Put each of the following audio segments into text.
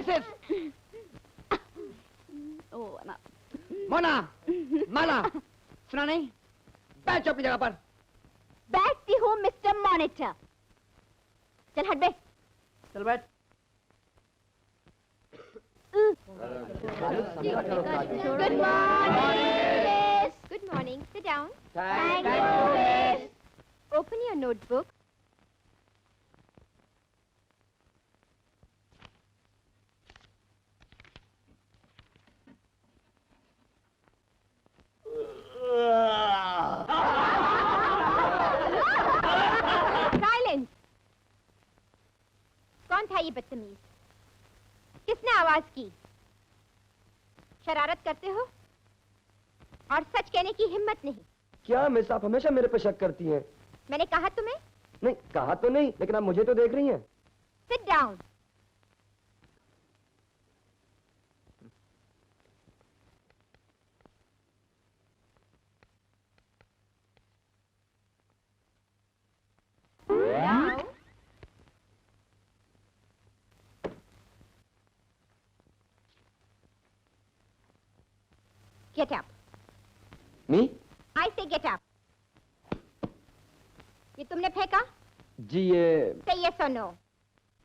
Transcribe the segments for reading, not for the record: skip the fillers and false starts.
glasses. Mona, माला, सुना नहीं? बैठ जाओ अपनी जगह पर। बैठती हूँ मिस्टर मॉनिटर। चल हट बे। चल बैठ। Good morning. Good morning. Sit down. Thank you. Open your notebook. Silence. कौन था ये बदतमीज? किसने आवाज की? शरारत करते हो और सच कहने की हिम्मत नहीं। क्या मिस, आप हमेशा मेरे पे शक करती हैं। मैंने कहा तुम्हें? नहीं, कहा तो नहीं, लेकिन आप मुझे तो देख रही हैं। Sit down. Now. Get up. Me? I say get up. ये तुमने फेंका? जी ये। Say yes or no.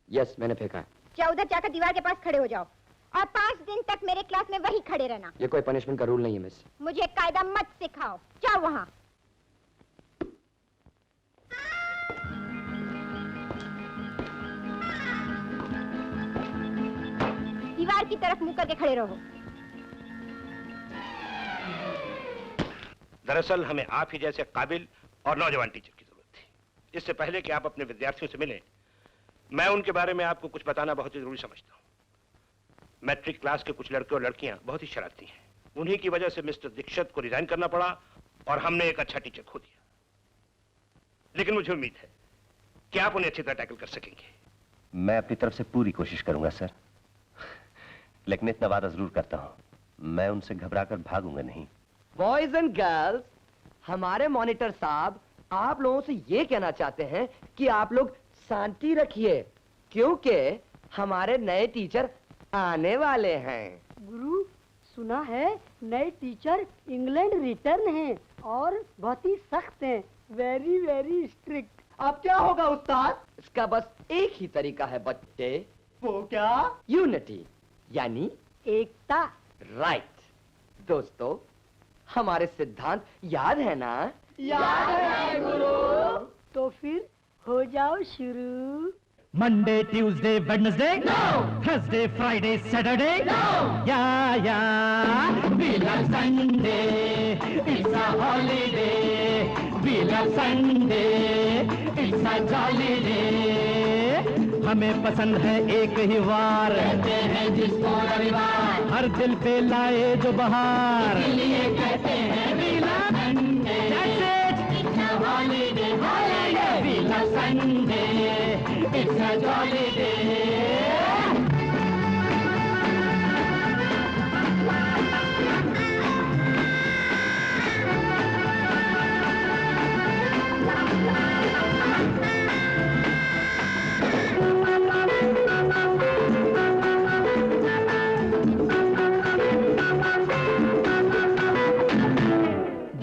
Yes, मैंने फेंका है। जाओ उधर जाकर दीवार के पास खड़े हो जाओ और 5 दिन तक मेरे क्लास में वही खड़े रहना। ये कोई पनिशमेंट का रूल नहीं है मिस। मुझे कायदा मत सिखाओ। जाओ वहां। दीवार की तरफ मुंह करके खड़े रहो। दरअसल हमें आप ही जैसे काबिल और नौजवान टीचर की जरूरत थी। इससे पहले कि आप अपने विद्यार्थियों से मिलें, मैं उनके बारे में आपको कुछ बताना बहुत ही जरूरी समझता हूँ। मैट्रिक क्लास के कुछ लड़के और लड़कियां बहुत ही शरारती हैं। उन्हीं की वजह से मिस्टर दीक्षित को रिजाइन करना पड़ा और हमने एक अच्छा टीचर खो दिया। लेकिन मुझे उम्मीद है कि आप उन्हें अच्छी तरह टैकल कर सकेंगे। मैं अपनी तरफ से पूरी कोशिश करूंगा सर, लेकिन इतना वादा जरूर करता हूं, मैं उनसे घबराकर भागूंगा नहीं। बॉयज एंड गर्ल्स, हमारे मॉनिटर साहब आप लोगों से ये कहना चाहते हैं कि आप लोग शांति रखिए, क्योंकि हमारे नए टीचर आने वाले हैं। गुरु, सुना है नए टीचर इंग्लैंड रिटर्न हैं और बहुत ही सख्त हैं, वेरी वेरी स्ट्रिक्ट। अब क्या होगा उस्ताद? इसका बस एक ही तरीका है बच्चे। वो क्या? यूनिटी, यानी एकता। राइट। दोस्तों, हमारे सिद्धांत याद है ना? याद है गुरु। तो फिर हो जाओ शुरू। Monday, Tuesday, Wednesday, no. Thursday, Friday, Saturday, no. Yeah. We love Sunday. It's a holiday. We love Sunday. It's a jolly day. हमें पसंद है एक ही वार, कहते हैं जिसको रविवार, हर दिल पे लाए जो बहार, इसलिए कहते हैं we love Sunday. That's it. It's a holiday. Holiday. We love Sunday. It's a jolly day.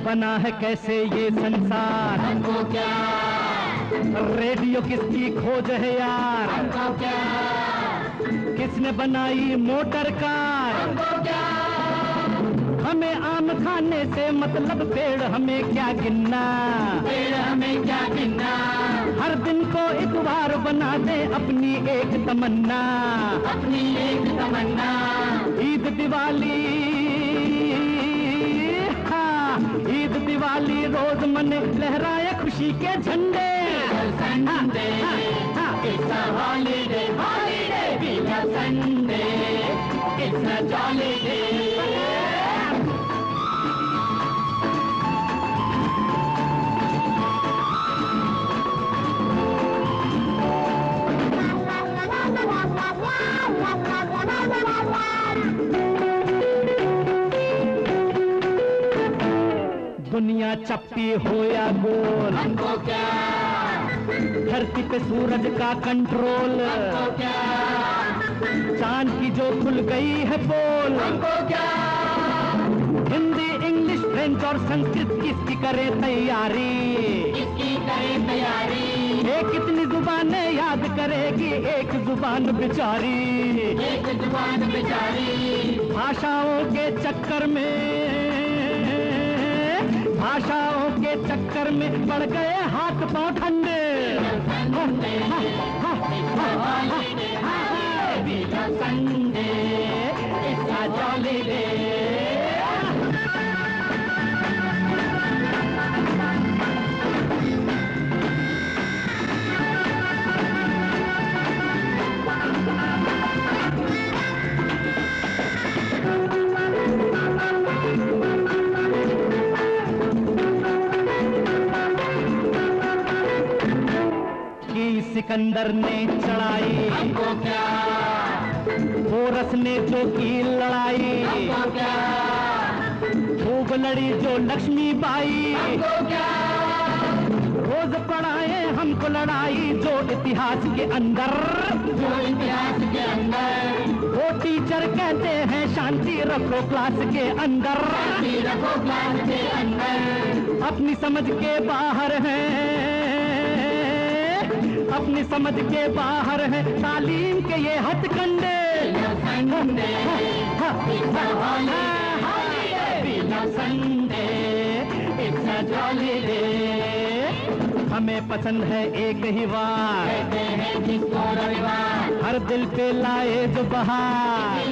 बना है कैसे ये संसार, हमको क्या? रेडियो किसकी खोज है यार, हमको क्या? किसने बनाई मोटर कार, हमको क्या? हमें आम खाने से मतलब पेड़ हमें क्या गिनना, पेड़ हमें क्या गिनना? हर दिन को इतवार बना दे अपनी एक तमन्ना, अपनी एक तमन्ना। ईद दिवाली, ईद दिवाली रोज मने लहराए खुशी के झंडे। Sunday, it's a holiday, holiday. We love Sunday, it's a jolly day. दुनिया चपटी हो या गोल, हमको क्या? धरती पे सूरज का कंट्रोल, हमको क्या? चांद की जो खुल गई है पोल, हमको क्या? हिंदी, इंग्लिश, फ्रेंच और संस्कृत किसकी करे तैयारी? किसकी करे तैयारी? एक कितनी जुबानें याद करेगी एक जुबान बेचारी, एक जुबान बेचारी। भाषाओं के चक्कर में पड़ गए हाथ पांव ठंडे। Sunday it's a jolly day. Sikandar ने चढ़ाई, हमको क्या? पोरस ने जो की लड़ाई, हमको क्या? खूब लड़ी जो लक्ष्मीबाई, हमको क्या? रोज पढ़ाए हमको लड़ाई जो इतिहास के अंदर, जो इतिहास के अंदर। वो टीचर कहते हैं शांति रखो क्लास के अंदर, शांति रखो क्लास के अंदर। अपनी समझ के बाहर है, अपनी समझ के बाहर है तालीम के ये हथकंडे। हमें पसंद है एक ही वार, हर दिल पे लाए जो बहार।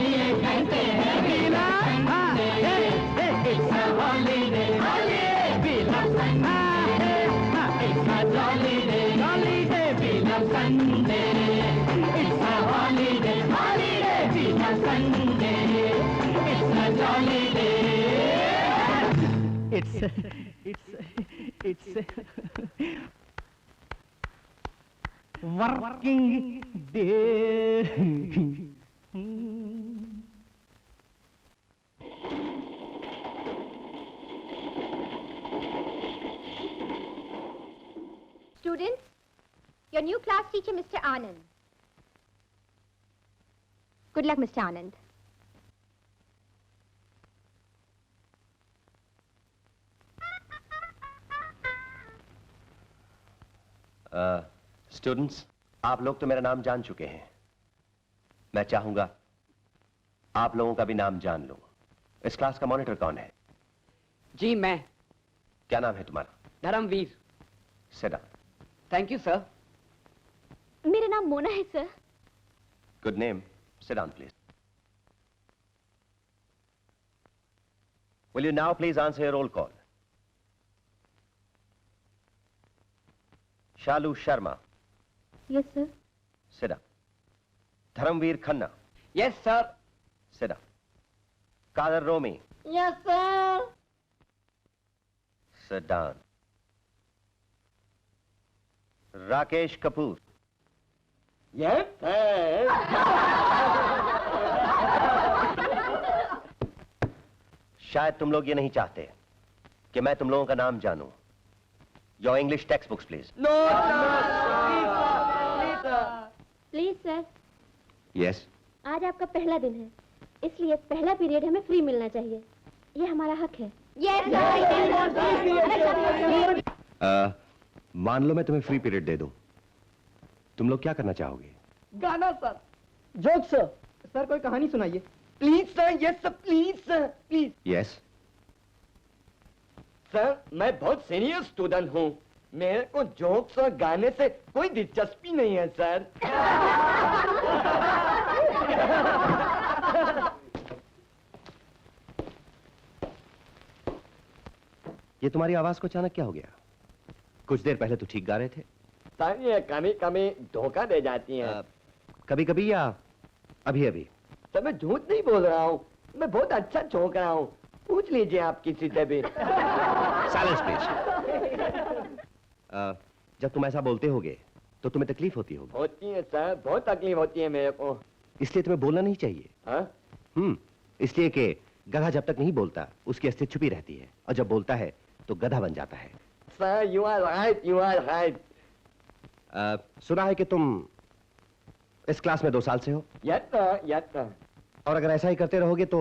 It's working day. Students, your new class teacher, Mr. Anand. Good luck, Mr. Anand. Students, आप लोग तो मेरा नाम जान चुके हैं। मैं चाहूंगा आप लोगों का भी नाम जान लूं। इस क्लास का मॉनिटर कौन है? जी मैं। क्या नाम है तुम्हारा? Dharmveer. Sit down. Thank you sir. मेरा नाम मोना है sir. Good name. Sit down please. Will you now please answer your roll call? Shalu Sharma. Yes, sir. Sit down. Dharamveer Khanna. Yes sir. Sit down. Kader Romi. Yes, sir. Sit down. Rakesh Kapoor. Yes sir. शायद तुम लोग ये नहीं चाहते कि मैं तुम लोगों का नाम जानूं। Your English textbooks, please. No please sir, Yes. आज आपका पहला दिन है, इसलिए पहला पीरियड हमें फ्री मिलना चाहिए। ये हमारा हक है। यस मान लो मैं तुम्हें फ्री पीरियड दे दूं, तुम लोग क्या करना चाहोगे? गाना सर। Joke sir. सर कोई कहानी सुनाइए please sir. Yes sir please sir please. Yes. Sir मैं बहुत सीनियर स्टूडेंट हूँ, मेरे को जोक्स और गाने से कोई दिलचस्पी नहीं है सर। ये तुम्हारी आवाज को अचानक क्या हो गया? कुछ देर पहले तो ठीक गा रहे थे। सर ये कभी कभी धोखा दे जाती है। कभी कभी या अभी अभी? सर मैं झूठ नहीं बोल रहा हूँ, मैं बहुत अच्छा चौंक रहा हूँ, पूछ लीजिए आप किसी से भी। Silence please. जब तुम ऐसा बोलते होगे तो तुम्हें तकलीफ होती होगी। होती है सर, बहुत तकलीफ होती है मेरे को। इसलिए तुम्हें बोलना नहीं चाहिए। हाँ? इसलिए कि गधा जब तक नहीं बोलता उसकी अस्तित्व छुपी रहती है, और जब बोलता है तो गधा बन जाता है। Sir you are right, you are right. सुना है कि तुम इस क्लास में 2 साल से हो Yes, sir. Yes, sir. और अगर ऐसा ही करते रहोगे तो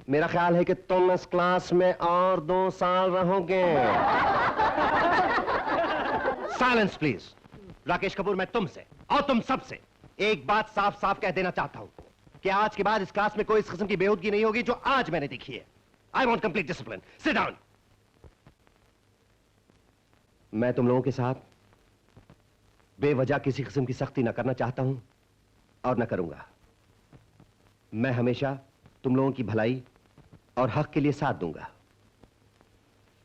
मेरा ख्याल है कि तुम इस क्लास में और 2 साल रहोगे। Silence please. राकेश कपूर, मैं तुमसे और तुम सबसे एक बात साफ साफ कह देना चाहता हूं कि आज के बाद इस क्लास में कोई इस किस्म की बेहूदगी नहीं होगी जो आज मैंने देखी है। I want complete discipline. Sit down. मैं तुम लोगों के साथ बेवजह किसी किस्म की सख्ती न करना चाहता हूं और न करूंगा। मैं हमेशा तुम लोगों की भलाई और हक के लिए साथ दूंगा।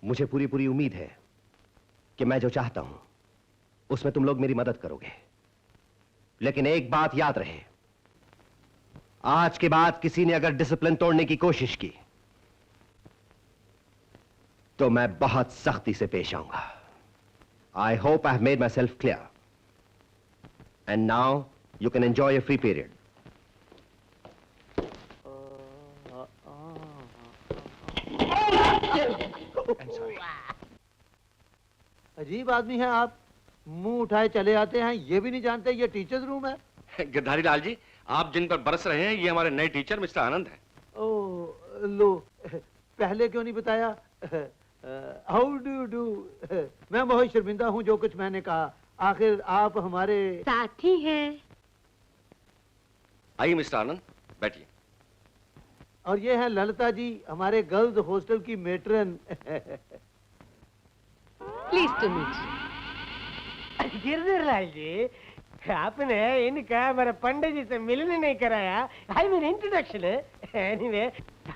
मुझे पूरी पूरी उम्मीद है कि मैं जो चाहता हूं उसमें तुम लोग मेरी मदद करोगे। लेकिन एक बात याद रहे, आज के बाद किसी ने अगर डिसिप्लिन तोड़ने की कोशिश की तो मैं बहुत सख्ती से पेश आऊंगा। I hope I have made myself clear. And now you can enjoy your free period. I'm sorry. अजीब आदमी हैं आप, मुंह उठाए चले आते हैं, ये भी नहीं जानते ये टीचर्स रूम है। गिरधारी लाल जी, आप जिन पर बरस रहे हैं ये हमारे नए टीचर मिस्टर आनंद हैं। ओह लो, पहले क्यों नहीं बताया? How do do. मैं बहुत शर्मिंदा हूँ जो कुछ मैंने कहा। आखिर आप हमारे साथी हैं। आइए मिस्टर आनंद, बैठिए। और ये हैं ललिता जी, हमारे गर्ल्स हॉस्टल की matron. Please to meet. Girdharlal ji, आपने इनका हमारे पंडित जी से मिलने नहीं कराया। I mean introduction. Anyway,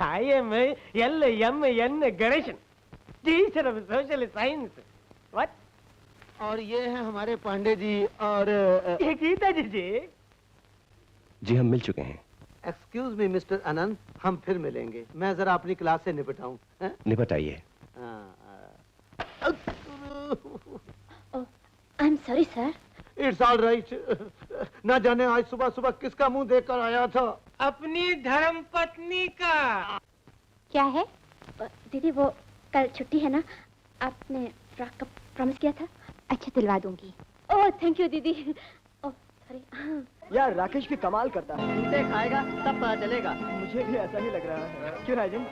I am LMN Ganeshan, teacher of social science. What? और ये हैं हमारे पांडे जी और ये गीता जी जी। जी हम मिल चुके हैं। एक्सक्यूज मी मिस्टर आनंद, हम फिर मिलेंगे। मैं जरा अपनी क्लास से निपटाऊं। निपट आइए। I am sorry sir. It's all right. ना जाने आज सुबह सुबह किसका मुंह देखकर आया था। अपनी धर्म पत्नी का। क्या है? दीदी वो कल छुट्टी है ना, आपने फ्रॉक का प्रॉमिस किया था। अच्छा दिलवा दूंगी। ओह थैंक यू दीदी। Oh sorry. यार राकेश भी कमाल करता है। जूते खाएगा तब पता चलेगा। मुझे भी ऐसा ही लग रहा है। क्यों राजन?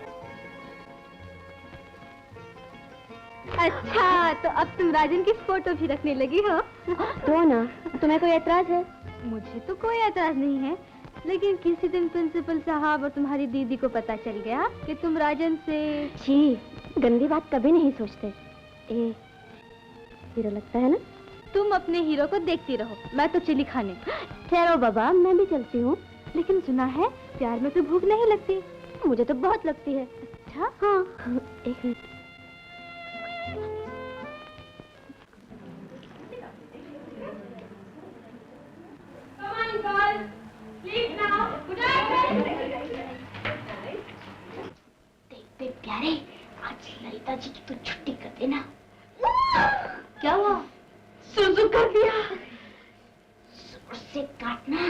अच्छा तो अब तुम राजन की फोटो भी रखने लगी हो? तो ना, तुम्हें कोई एतराज है? मुझे तो कोई एतराज नहीं है, लेकिन किसी दिन प्रिंसिपल साहब और तुम्हारी दीदी को पता चल गया कि तुम राजन से। जी, गंदी बात कभी नहीं सोचते। हीरो लगता है ना? तुम अपने हीरो को देखती रहो, मैं तो चिली खाने। ठहरो बाबा, मैं भी चलती हूँ। लेकिन सुना है प्यार में तो भूख नहीं लगती। मुझे तो बहुत लगती है। अच्छा हाँ, एक मिनट। देखते प्यारे, आज ललिता जी की तो छुट्टी कर देना। क्या हुआ? सुसु कर दिया। जोर से काटना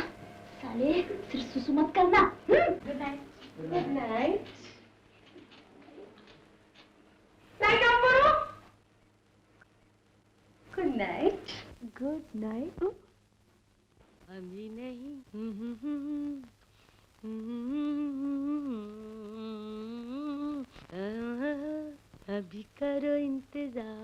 साले, फिर सुसु मत करना। Good night. Good night. Good night. Good night. अभी नहीं। अभी करो इंतजार।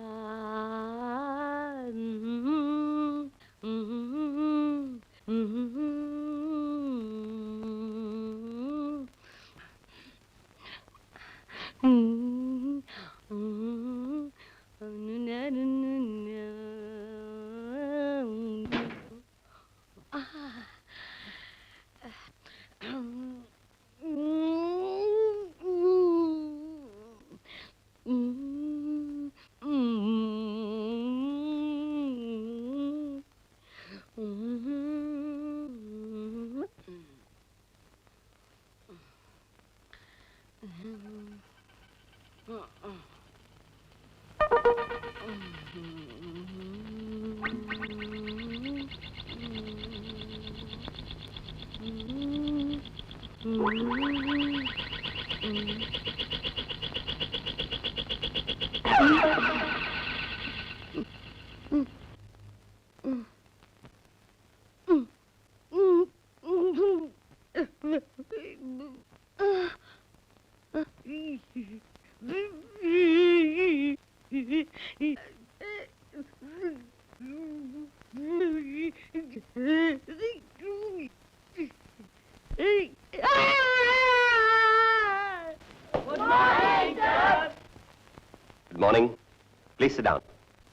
Please sit down.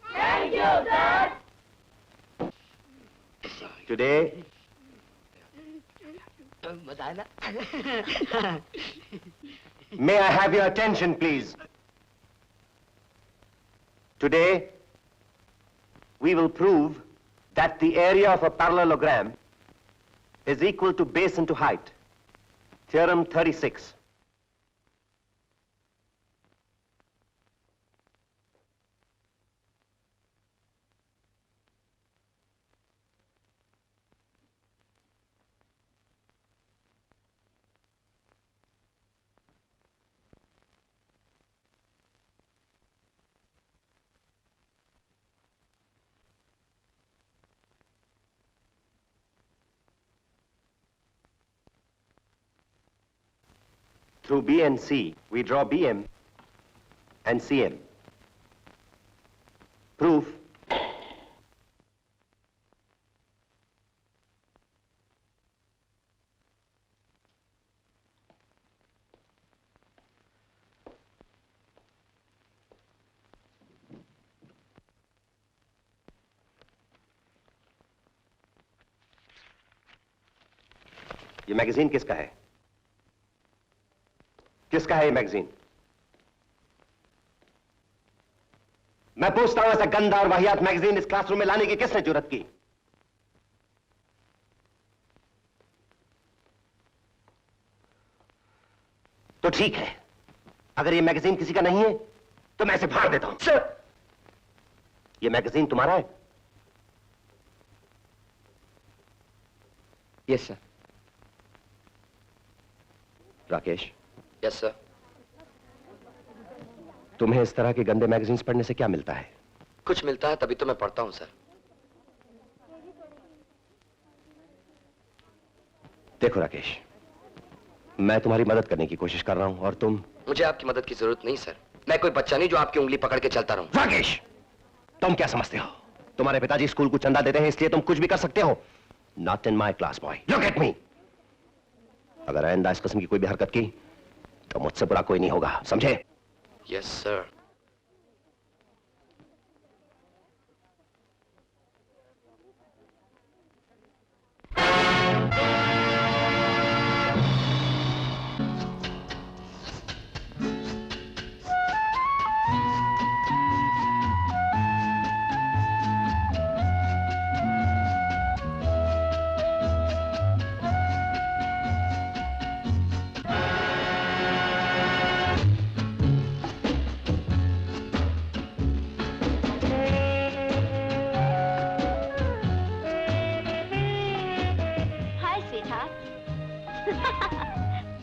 Thank you, sir. Today, may I have your attention, please? Today, we will prove that the area of a parallelogram is equal to base into height. Theorem 36. Through B and C, we draw BM and CM. Proof. ये magazine किसका है? किसका है ये magazine? मैं पूछता हूं, ऐसा गंदा और वाहियात मैगजीन इस क्लासरूम में लाने की किसने जुर्रत की? तो ठीक है, अगर ये मैगजीन किसी का नहीं है तो मैं इसे फाड़ देता हूं। सर, ये मैगजीन तुम्हारा है? Yes sir. Rakesh, yes sir. तुम्हें इस तरह के गंदे मैगजीन्स पढ़ने से क्या मिलता है? कुछ मिलता है तभी तो मैं पढ़ता हूं सर। देखो राकेश, मैं तुम्हारी मदद करने की कोशिश कर रहा हूं और तुम... मुझे आपकी मदद की जरूरत नहीं सर। मैं कोई बच्चा नहीं जो आपकी उंगली पकड़ के चलता रहूं। राकेश, तुम क्या समझते हो? तुम्हारे पिताजी स्कूल को चंदा देते हैं इसलिए तुम कुछ भी कर सकते हो? Not in my class boy. Look at me. अगर आइंदा इस किस्म की कोई भी हरकत की तो मुझसे बुरा कोई नहीं होगा, समझे? Yes sir.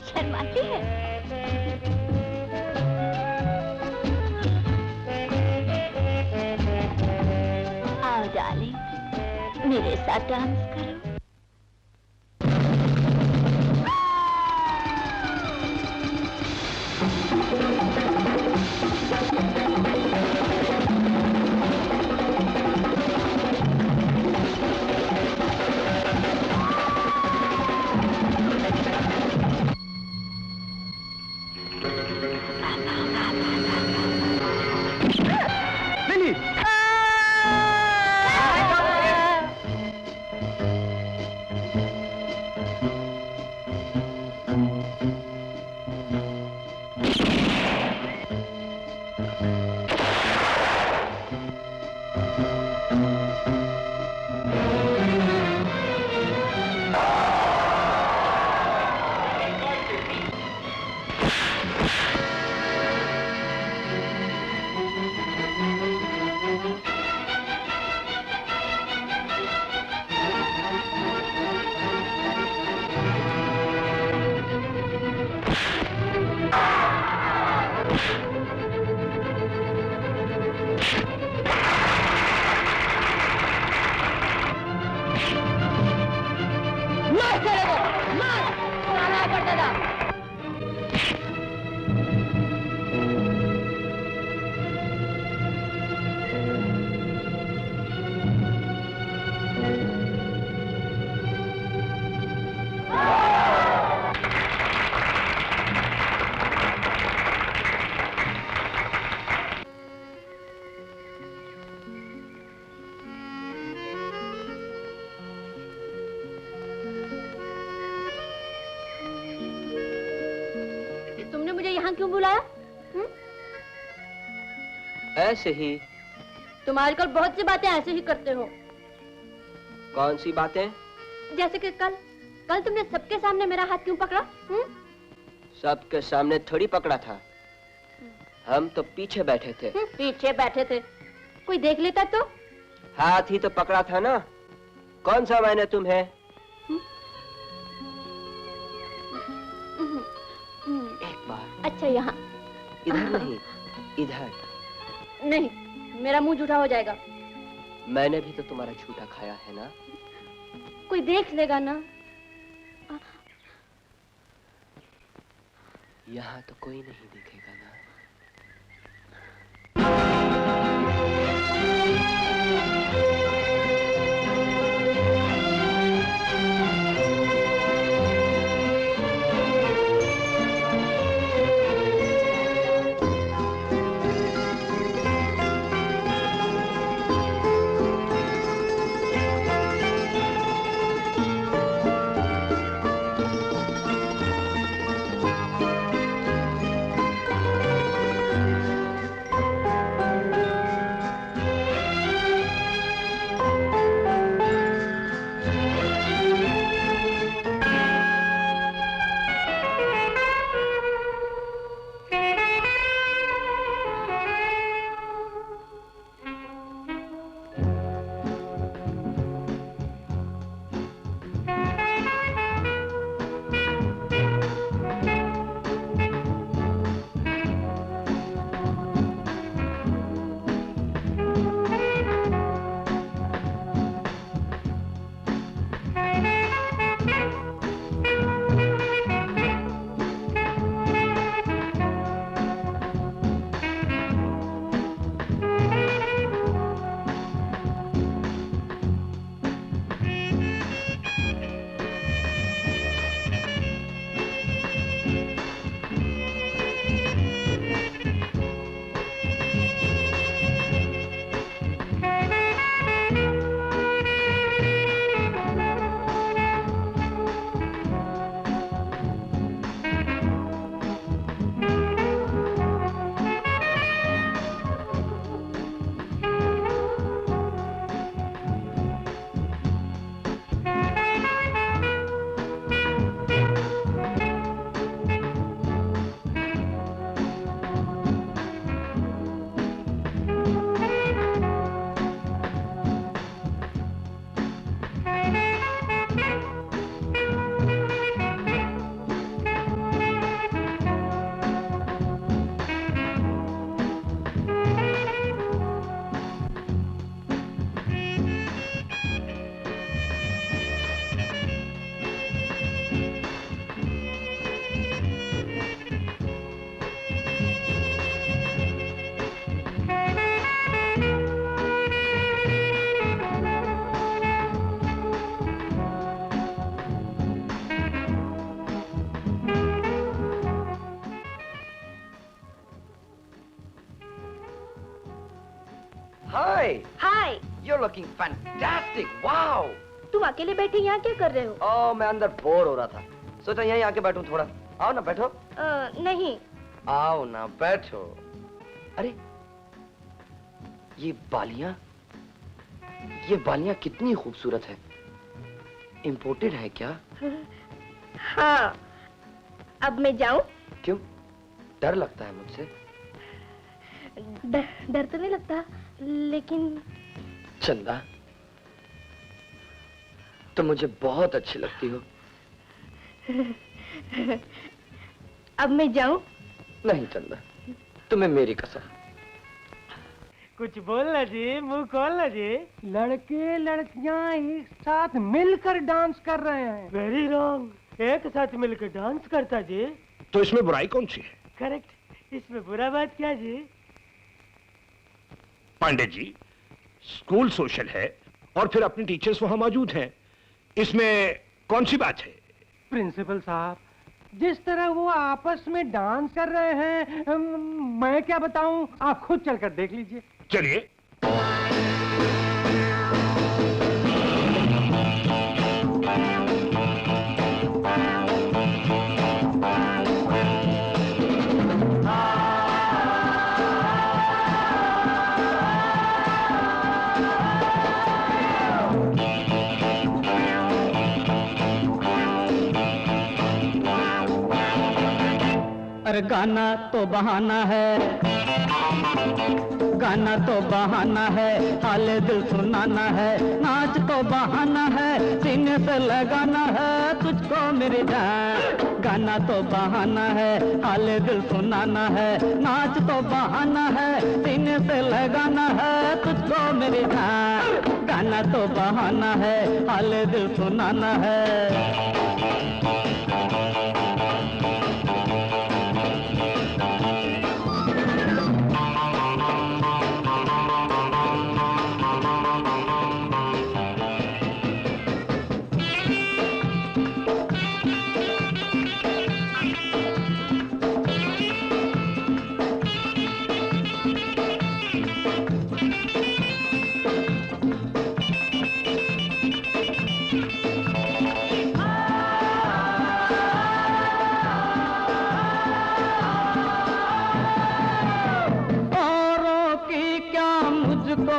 शर्माती है। आओ डार्लिंग, मेरे साथ डांस करो। यहाँ क्यों बुलाया? ऐसे ही। तुम आजकल बहुत सी बातें ऐसे ही करते हो। कौन सी बातें? जैसे कि कल तुमने सबके सामने मेरा हाथ क्यों पकड़ा? सबके सामने थोड़ी पकड़ा था, हम तो पीछे बैठे थे। पीछे बैठे थे, कोई देख लेता तो? हाथ ही तो पकड़ा था ना। कौन सा मैंने तुम्हें? एक बार। अच्छा, यहाँ? इधर नहीं, इधर। नहीं, मेरा मुंह झूठा हो जाएगा। मैंने भी तो तुम्हारा झूठा खाया है ना। कोई देख लेगा ना। यहाँ तो कोई नहीं देखेगा ना। Hi, hi, you're looking fantastic. Wow. तुम अकेले बैठे यहाँ क्या कर रहे हो? मैं अंदर बोर हो रहा था, सोचा यहीं आके बैठूं थोड़ा। आओ ना बैठो। नहीं। आओ ना बैठो। अरे ये बालियां कितनी खूबसूरत है। इम्पोर्टेड है क्या? हाँ। अब मैं जाऊं? क्यों? डर लगता है मुझसे? डर तो नहीं लगता, लेकिन चंदा, तुम मुझे बहुत अच्छी लगती हो। अब मैं जाऊं? नहीं चंदा, तुम्हें मेरी कसम। कुछ बोलना जी, मुंह खोलना जी। लड़के लड़कियां एक साथ मिलकर डांस कर रहे हैं। Very wrong. एक साथ मिलकर डांस करता जी। तो इसमें बुराई कौन सी है? करेक्ट, इसमें बुरा बात क्या जी? पांडे जी, स्कूल सोशल है और फिर अपने टीचर्स वहां मौजूद हैं, इसमें कौन सी बात है? प्रिंसिपल साहब, जिस तरह वो आपस में डांस कर रहे हैं, मैं क्या बताऊं, आप खुद चलकर देख लीजिए। चलिए। पर गाना तो बहाना है, गाना तो बहाना है, हाल दिल सुनाना है, नाच तो बहाना है, सीने से लगाना है तुझको मेरी जान। गाना तो बहाना है, हाल दिल सुनाना है, नाच तो बहाना है, सीने से लगाना है तुझको मेरी जान। गाना तो बहाना है, हाल दिल सुनाना है।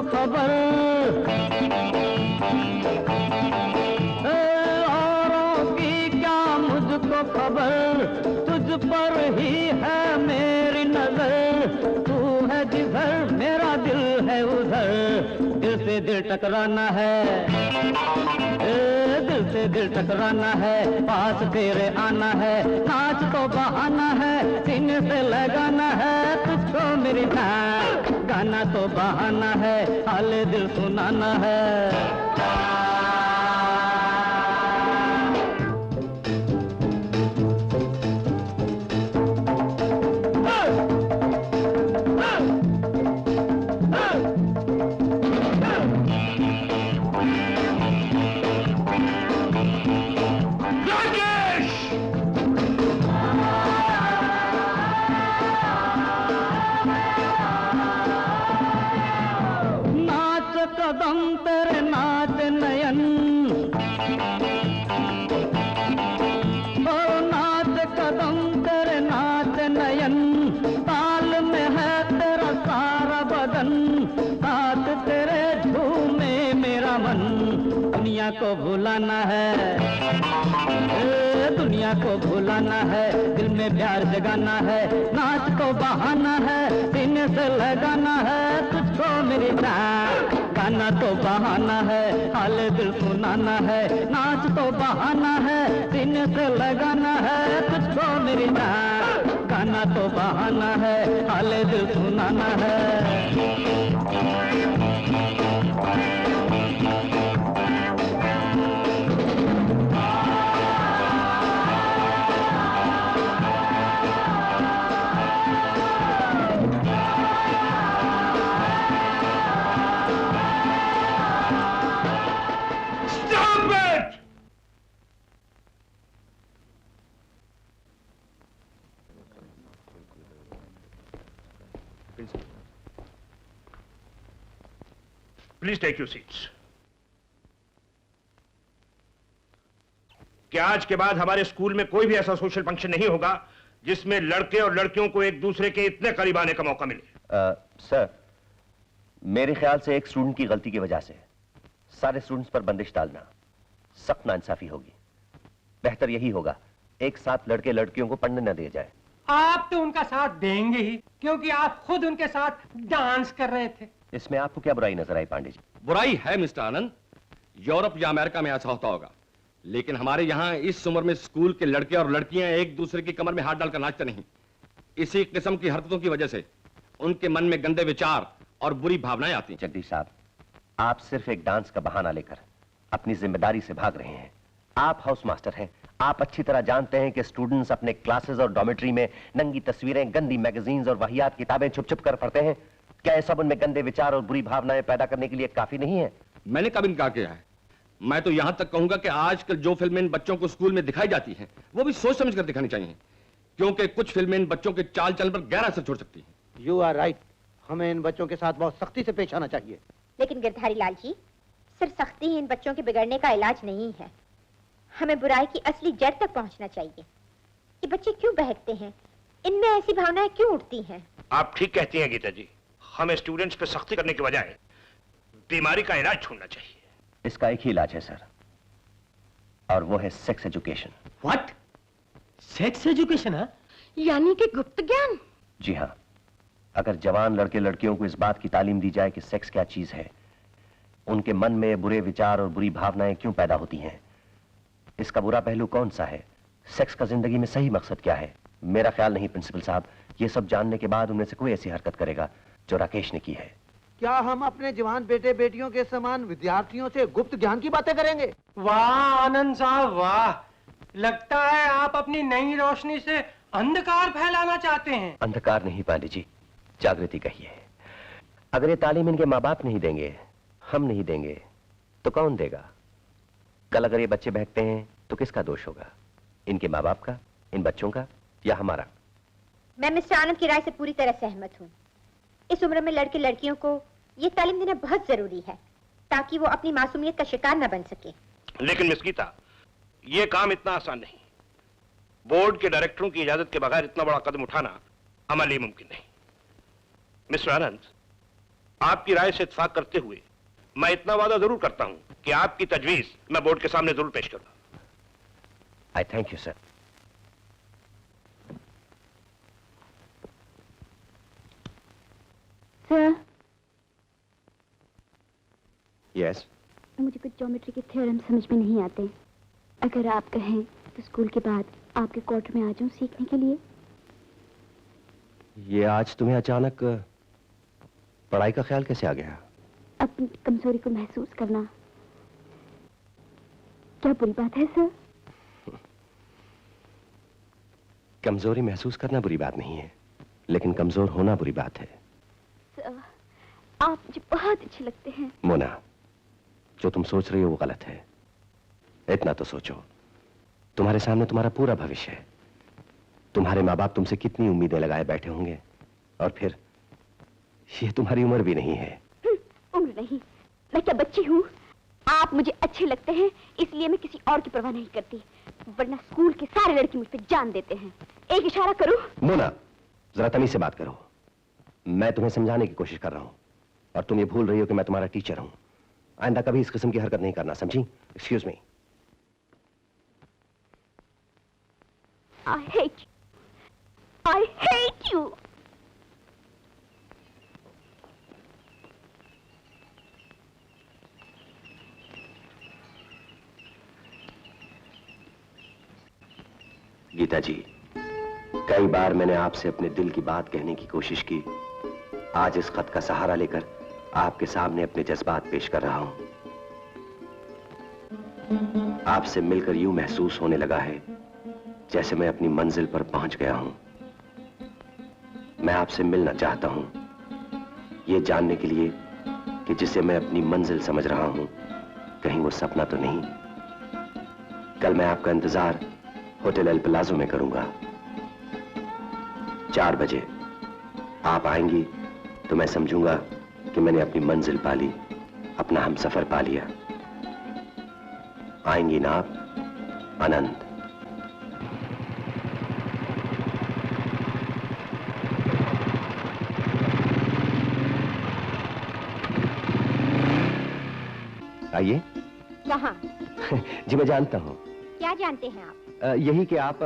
खबर औरों की क्या मुझको खबर, तुझ पर ही है मेरी नजर। तू है जिधर मेरा दिल है उधर, दिल से दिल टकराना है, दिल से दिल टकराना है, पास तेरे आना है, नाच तो बहाना है, सीने से लगाना है तुझको मेरी जान। गाना तो बहाना है, हाल दिल सुनाना है। कदम तेरे नाच नयन, ओ नाच कदम तेरे नाच नयन, ताल में है तेरा सारा बदन, साथ तेरे झूमे मेरा मन। दुनिया को भुलाना है, दुनिया को भुलाना है, दिल में प्यार जगाना है, नाच तो बहाना है, सीने से लगाना है तुझको मेरी जान। गाना तो बहाना है, हाल दिल सुनाना है, नाच तो बहाना है, सीने से लगाना है तुझको मेरी जान। गाना तो बहाना है, हाल दिल सुनाना है। Please take your seats. क्या आज के बाद हमारे स्कूल में कोई भी ऐसा सोशल फंक्शन नहीं होगा जिसमें लड़के और लड़कियों को एक दूसरे के इतने करीब आने का मौका मिले? सर, मेरे ख्याल से एक स्टूडेंट की गलती की वजह से सारे स्टूडेंट्स पर बंदिश डालना सख्त नाइंसाफी होगी। बेहतर यही होगा एक साथ लड़के लड़कियों को पढ़ने न दिया जाए। आप तो उनका साथ देंगे ही, क्योंकि आप खुद उनके साथ डांस कर रहे थे। इसमें आपको क्या बुराई नजर आई पांडे जी? बुराई है मिस्टर आनंद, यूरोप या अमेरिका में ऐसा होता होगा, लेकिन हमारे यहाँ इस उम्र में स्कूल के लड़के और लड़कियां एक दूसरे की कमर में हाथ डालकर नाचते नहीं। इसी किस्म की हरकतों की वजह से उनके मन में गंदे विचार और बुरी भावनाएं आती हैं। जगदीश साहब, आप सिर्फ एक डांस का बहाना लेकर अपनी जिम्मेदारी से भाग रहे हैं। आप हाउस मास्टर हैं, आप अच्छी तरह जानते हैं कि स्टूडेंट्स अपने क्लासेस और डॉर्मेट्री में नंगी तस्वीरें, गंदी मैगजीन्स और वाहियात किताबें छुप छुप कर पढ़ते हैं। क्या ये सब उनमें गंदे विचार और बुरी भावनाएं पैदा करने के लिए काफी नहीं है? मैंने कभी इनकार किया है। मैं तो यहां तक कहूंगा कि आजकल जो फिल्में इन बच्चों को स्कूल में दिखाई जाती हैं वो भी सोच समझ कर दिखानी चाहिए, क्योंकि कुछ फिल्में इन बच्चों के चाल चलन पर गहरा असर छोड़ सकती हैं। यू आर राइट, हमें इन बच्चों के साथ बहुत सख्ती से पेश आना चाहिए। लेकिन गिरधारी लाल जी, सिर्फ सख्ती ही इन बच्चों के बिगड़ने का इलाज नहीं है। हमें बुराई की असली जड़ तक पहुंचना चाहिए। ये बच्चे क्यों बहकते हैं, इनमें ऐसी भावनाएं क्यों उठती हैं? आप ठीक कहती हैं गीता जी, हमें स्टूडेंट्स पे सख्ती करने के बजाय बीमारी का इलाज ढूंढना चाहिए। इसका एक ही इलाज है सर, और वो है sex education. What? Sex education? यानी कि गुप्त ज्ञान? जी हाँ, अगर जवान लड़के लड़कियों को इस बात की तालीम दी जाए कि सेक्स क्या चीज है, उनके मन में बुरे विचार और बुरी भावनाएं क्यों पैदा होती हैं, इसका बुरा पहलू कौन सा है, सेक्स का जिंदगी में सही मकसद क्या है, मेरा ख्याल नहीं प्रिंसिपल साहब, ये सब जानने के बाद उनमें से कोई ऐसी हरकत करेगा जो राकेश ने की है। क्या हम अपने जवान बेटे बेटियों के समान विद्यार्थियों से गुप्त ज्ञान की बातें करेंगे? वाह आनंद साहब वाह, लगता है आप अपनी नई रोशनी से अंधकार फैलाना चाहते हैं। अंधकार नहीं पांडे जी, जागृति कहिए। अगर ये तालीम इनके माँ बाप नहीं देंगे, हम नहीं देंगे, तो कौन देगा? कल अगर ये बच्चे बहकते हैं तो किसका दोष होगा? इनके माँ बाप का, इन बच्चों का, या हमारा? मैं मिस्टर आनंद की राय से पूरी तरह सहमत हूँ। इस उम्र में लड़के लड़कियों को ये तालीम देना बहुत जरूरी है ताकि वो अपनी मासूमियत का शिकार न बन सके। लेकिन मिस गीता, ये काम इतना आसान नहीं। बोर्ड के डायरेक्टरों की इजाजत के बगैर इतना बड़ा कदम उठाना अमली मुमकिन नहीं। मिस्टर आनंद, आपकी राय से इत्तेफाक करते हुए मैं इतना वादा जरूर करता हूं कि आपकी तजवीज मैं बोर्ड के सामने जरूर पेश करूंगा। आई thank you sir. Sir, yes. मुझे कुछ ज्योमेट्री के थ्योरम समझ में नहीं आते। अगर आप कहें तो स्कूल के बाद आपके क्वार्टर में आ जाऊं सीखने के लिए। ये आज तुम्हें अचानक पढ़ाई का ख्याल कैसे आ गया? अपनी कमजोरी को महसूस करना क्या बुरी बात है सर? कमजोरी महसूस करना बुरी बात नहीं है, लेकिन कमजोर होना बुरी बात है। सर, आप मुझे बहुत अच्छे लगते हैं। मोना, जो तुम सोच रही हो वो गलत है। इतना तो सोचो, तुम्हारे सामने तुम्हारा पूरा भविष्य है। तुम्हारे माँ बाप तुमसे कितनी उम्मीदें लगाए बैठे होंगे, और फिर ये तुम्हारी उम्र भी नहीं है। उम्र नहीं, मैं क्या बच्ची हूँ? आप मुझे अच्छे लगते हैं इसलिए मैं किसी और की परवाह नहीं करती, वरना स्कूल के सारे लड़के मुझ पे जान देते हैं। एक इशारा करूं? मोना, जरा तमीज से बात करो। मैं तुम्हें समझाने की कोशिश कर रहा हूं और तुम ये भूल रही हो कि मैं तुम्हारा टीचर हूं। आइंदा कभी इस किस्म की हरकत नहीं करना, समझी? Excuse me. I hate you. I hate you. Geeta ji, कई बार मैंने आपसे अपने दिल की बात कहने की कोशिश की। आज इस खत का सहारा लेकर आपके सामने अपने जज्बात पेश कर रहा हूं। आपसे मिलकर यूं महसूस होने लगा है जैसे मैं अपनी मंजिल पर पहुंच गया हूं। मैं आपसे मिलना चाहता हूं, ये जानने के लिए कि जिसे मैं अपनी मंजिल समझ रहा हूं कहीं वो सपना तो नहीं। कल मैं आपका इंतजार होटल एल प्लाजो में करूंगा। 4 बजे आप आएंगी तो मैं समझूंगा कि मैंने अपनी मंजिल पा ली, अपना हमसफर पा लिया। आएंगी ना आप, आनंद? आइए। कहाँ? जी मैं जानता हूँ। क्या जानते हैं आप? यही कि आप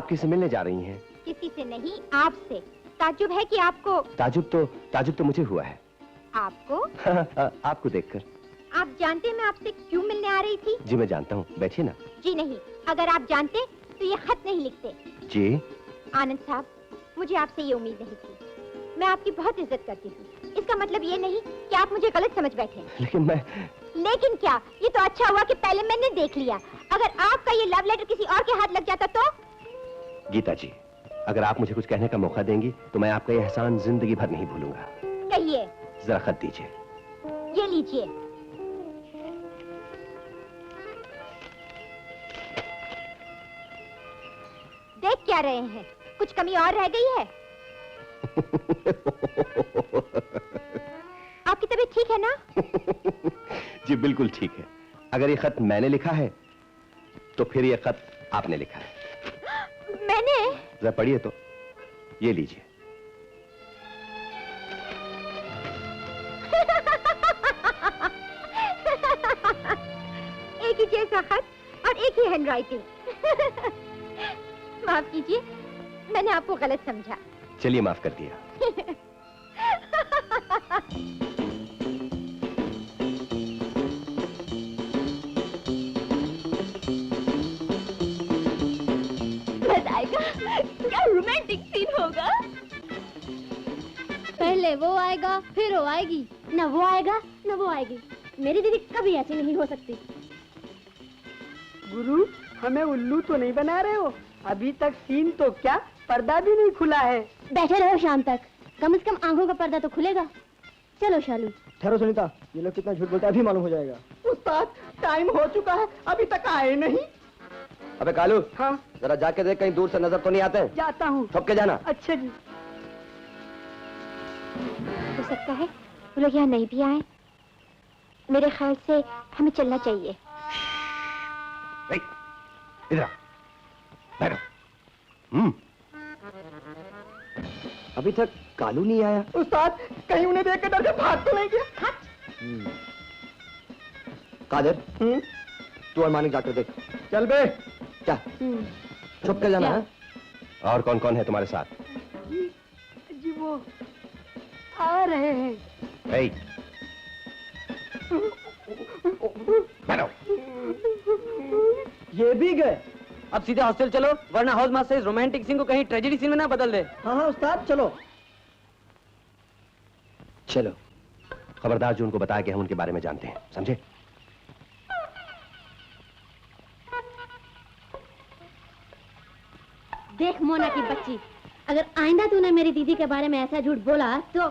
किससे मिलने जा रही हैं। किसी से नहीं, आपसे। ताज्जुब है कि आपको। ताजुब तो मुझे हुआ है। आपको? आपको देखकर। आप जानते हैं मैं आपसे क्यों मिलने आ रही थी? जी मैं जानता हूँ, बैठिए ना। जी नहीं, अगर आप जानते तो ये खत नहीं लिखते। जी आनंद साहब, मुझे आपसे ये उम्मीद नहीं थी। मैं आपकी बहुत इज्जत करती हूँ। इसका मतलब ये नहीं कि आप मुझे गलत समझ बैठे। लेकिन क्या? ये तो अच्छा हुआ कि पहले मैंने देख लिया। अगर आपका ये लव लेटर किसी और के हाथ लग जाता तो? गीता जी, अगर आप मुझे कुछ कहने का मौका देंगी तो मैं आपका ये एहसान जिंदगी भर नहीं भूलूंगा। कहिए। जरा खत दीजिए। ये लीजिए। देख क्या रहे हैं? कुछ कमी और रह गई है? आपकी तबीयत ठीक है ना? जी बिल्कुल ठीक है। अगर ये खत मैंने लिखा है तो फिर ये खत आपने लिखा है। मैंने? जरा पढ़िए तो। ये लीजिए। एक ही जैसा खत और एक ही हैंडराइटिंग। माफ कीजिए, मैंने आपको गलत समझा। चलिए माफ कर दिया। मजा आएगा, क्या रोमांटिक सीन होगा। पहले वो आएगा फिर वो आएगी, न वो आएगा न वो आएगी। मेरी दीदी कभी ऐसी नहीं हो सकती। गुरु, हमें उल्लू तो नहीं बना रहे हो? अभी तक सीन तो क्या, पर्दा भी नहीं खुला है। बैठे रहो शाम तक, कम से कम आंखों का पर्दा तो खुलेगा। चलो शालू। ठहरो सुनीता, ये लोग कितना झूठ बोलते हैं अभी मालूम हो जाएगा। उस्ताद, टाइम हो चुका है, अभी तक आए नहीं। अबे कालू, हाँ जरा जाके देख, कहीं दूर से नजर तो नहीं आते हैं। जाता हूँ। ठोक के जाना। अच्छा जी। हो सकता है वो लोग यहाँ नहीं भी आए। मेरे ख्याल से हमें चलना चाहिए। इधर आ, बैठो। अभी तक कालू नहीं आया। उस्ताद, कहीं उन्हें देख के डर के भाग तो नहीं गया? कादर, तू और मानिक डॉक्टर देख। चल बे। क्या? छुप के जाना है? और कौन कौन है तुम्हारे साथ? जी वो आ रहे हैं। बैठो। ये भी गए। अब सीधे हॉस्टल चलो, वरना हाउस मास्टर इस रोमांटिक सीन को कहीं ट्रेजेडी सीन में ना बदल दे। हाँ हाँ उस्ताद, चलो। चलो, खबरदार जो उनको बताया कि हम उनके बारे में जानते हैं, समझे? देख मोना की बच्ची, अगर आइंदा तूने मेरी दीदी के बारे में ऐसा झूठ बोला तो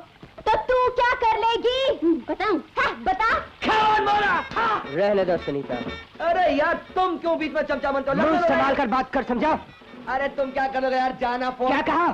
तू क्या कर लेगी? बताऊं? बता। रहने दो सुनीता। अरे यार, तुम क्यों बीच में चमचा बनते हो? मुंह संभाल कर बात कर, समझा? अरे तुम क्या करोगे यार, जाना फोन। क्या कहा?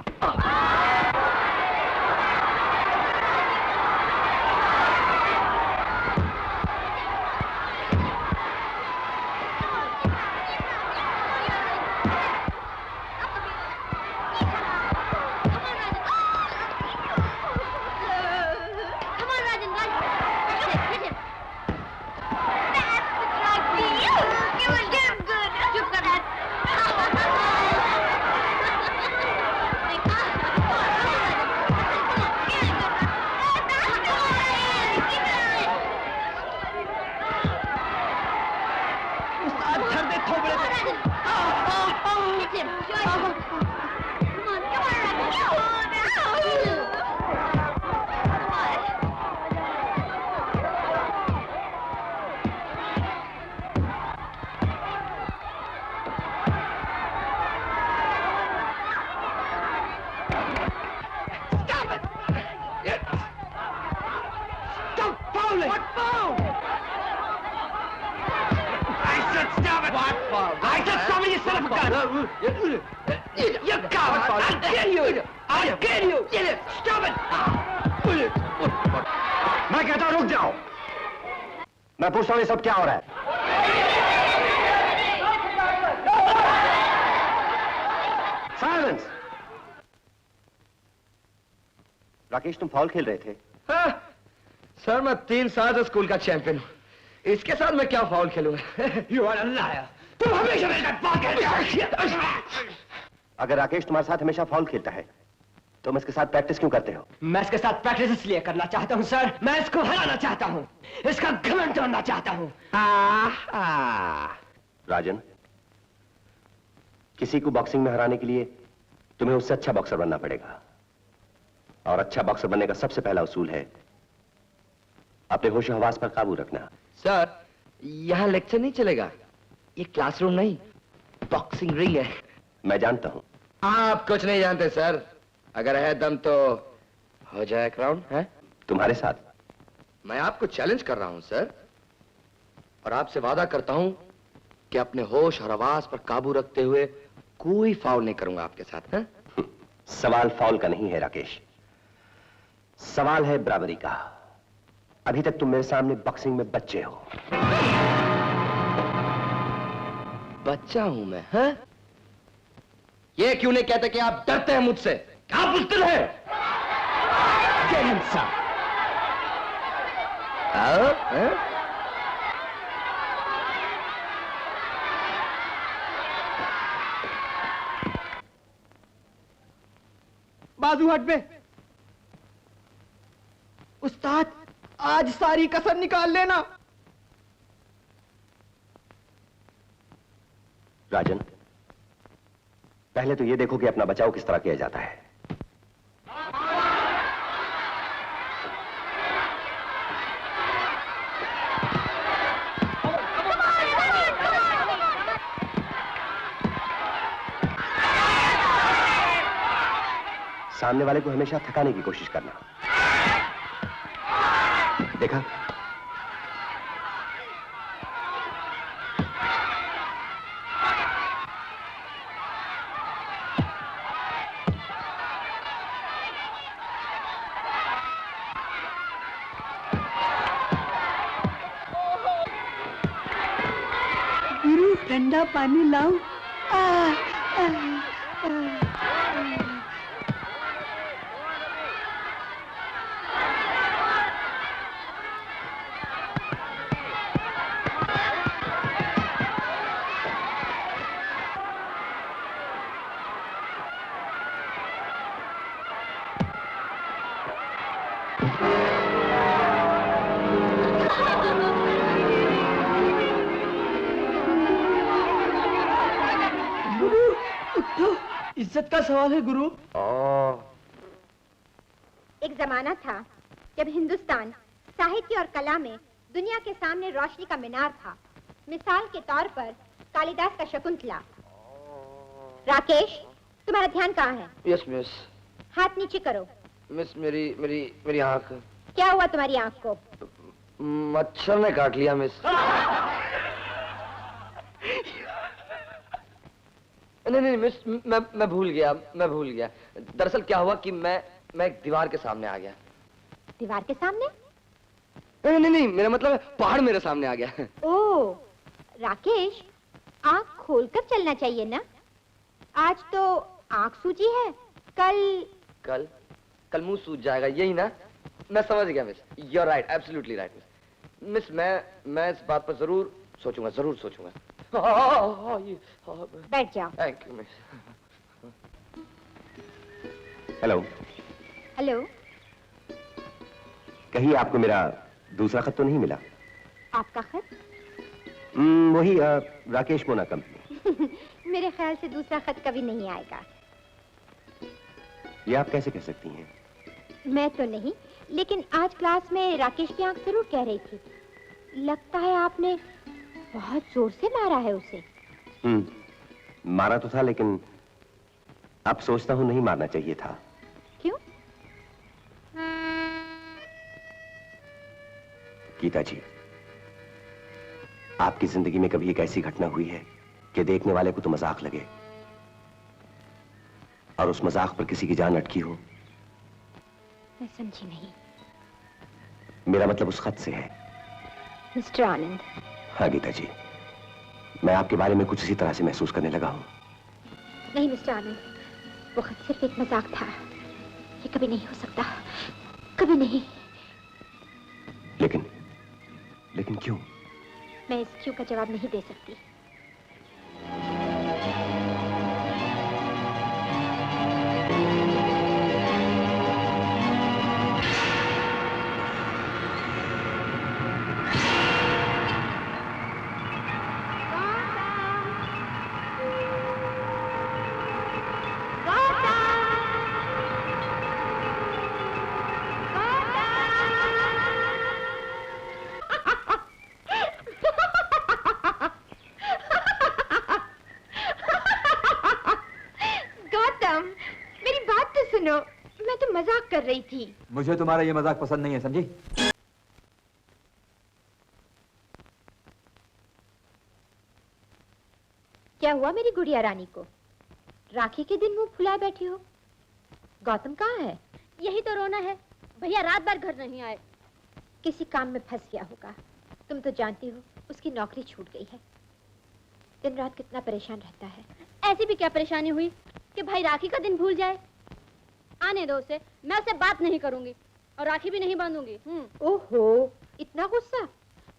मैं कहता हूं रुक जाओ। मैं पूछता हूं ये सब क्या हो रहा है? साइलेंस। राकेश, तुम फाउल खेल रहे थे? हाँ, सर मैं 3 साल से स्कूल का चैंपियन हूँ। इसके साथ मैं क्या फाउल खेलूंगा? You are a liar. तुम हमेशा मेरे साथ फाउल खेलते हो। अगर राकेश तुम्हारे साथ हमेशा फाउल खेलता है, तुम इसके साथ प्रैक्टिस क्यों करते हो? मैं इसके साथ प्रैक्टिस इसलिए करना चाहता हूँ सर, मैं इसको हराना चाहता हूँ, इसका घमंड तोड़ना चाहता हूँ। राजन, किसी को बॉक्सिंग में हराने के लिए तुम्हें उससे अच्छा बॉक्सर बनना पड़ेगा, और अच्छा बॉक्सर बनने का सबसे पहला उसूल है अपने होशो हवास पर काबू रखना। सर, यहाँ लेक्चर नहीं चलेगा, ये क्लासरूम नहीं, बॉक्सिंग रिंग है। मैं जानता हूँ। आप कुछ नहीं जानते सर, अगर है दम तो हो जाए एक राउंड है तुम्हारे साथ। मैं आपको चैलेंज कर रहा हूं सर, और आपसे वादा करता हूं कि अपने होश और आवाज पर काबू रखते हुए कोई फाउल नहीं करूंगा आपके साथ। है? सवाल फाउल का नहीं है राकेश, सवाल है बराबरी का। अभी तक तुम मेरे सामने बॉक्सिंग में बच्चे हो। बच्चा हूं मैं? है? ये क्यों नहीं कहते कि आप डरते हैं मुझसे? आप बुज़दिल हैं? बाजू हट बे। उस्ताद, आज सारी कसर निकाल लेना। राजन, पहले तो ये देखो कि अपना बचाव किस तरह किया जाता है। सामने वाले को हमेशा थकाने की कोशिश करना। देखा? गुरु, ठंडा पानी लाऊं? इज्जत का सवाल है गुरु। एक जमाना था जब हिंदुस्तान साहित्य और कला में दुनिया के सामने रोशनी का मीनार था। मिसाल के तौर पर कालिदास का शकुंतला। राकेश, तुम्हारा ध्यान कहाँ है? Yes miss. हाथ नीचे करो। मिस, मेरी मेरी मेरी आंख। क्या हुआ तुम्हारी आंख को? मच्छर ने काट लिया मिस। नहीं मिस, मैं भूल गया। दरअसल क्या हुआ कि मैं एक दीवार के सामने आ गया। दीवार के सामने? नहीं, मेरा मतलब है पहाड़ मेरे सामने आ गया। ओह, राकेश, आंख खोलकर चलना चाहिए ना। आज तो आंख सूजी है, कल मुंह सूज जाएगा, यही ना? मैं समझ गया miss. You are right, absolutely right miss. मैं इस बात पर जरूर सोचूंगा। बैठ जाओ। Thank you miss. हेलो। कहीं आपको मेरा दूसरा खत तो नहीं मिला? आपका खत? वही राकेश मोना कंपनी। मेरे ख्याल से दूसरा खत कभी नहीं आएगा। ये आप कैसे कह सकती हैं? मैं तो नहीं, लेकिन आज क्लास में राकेश की आंख जरूर कह रही थी। लगता है आपने बहुत जोर से मारा है उसे। मारा तो था, लेकिन अब सोचता हूं नहीं मारना चाहिए था। क्यों? गीता जी, आपकी जिंदगी में कभी एक ऐसी घटना हुई है कि देखने वाले को तो मजाक लगे और उस मजाक पर किसी की जान अटकी हो? मैं समझी नहीं। मेरा मतलब उस खत से है। मिस्टर आनंद। हाँ गीता जी, मैं आपके बारे में कुछ इसी तरह से महसूस करने लगा हूं। नहीं मिस्टर आनंद, वो खत सिर्फ एक मजाक था। ये कभी नहीं हो सकता, कभी नहीं। लेकिन क्यों? मैं इस क्यों का जवाब नहीं दे सकती। मैं तो मजाक कर रही थी। मुझे तुम्हारा ये मजाक पसंद नहीं है, समझी? क्या हुआ मेरी गुड़िया रानी को? राखी के दिन मुंह फुलाए बैठी हो। गौतम कहाँ है? यही तो रोना है, भैया रात भर घर नहीं आए। किसी काम में फंस गया होगा। तुम तो जानती हो उसकी नौकरी छूट गई है। दिन रात कितना परेशान रहता है। ऐसी भी क्या परेशानी हुई कि भाई राखी का दिन भूल जाए? आने दो उसे, मैं उससे बात नहीं करूंगी और राखी भी नहीं बांधूंगी। ओहो, इतना गुस्सा?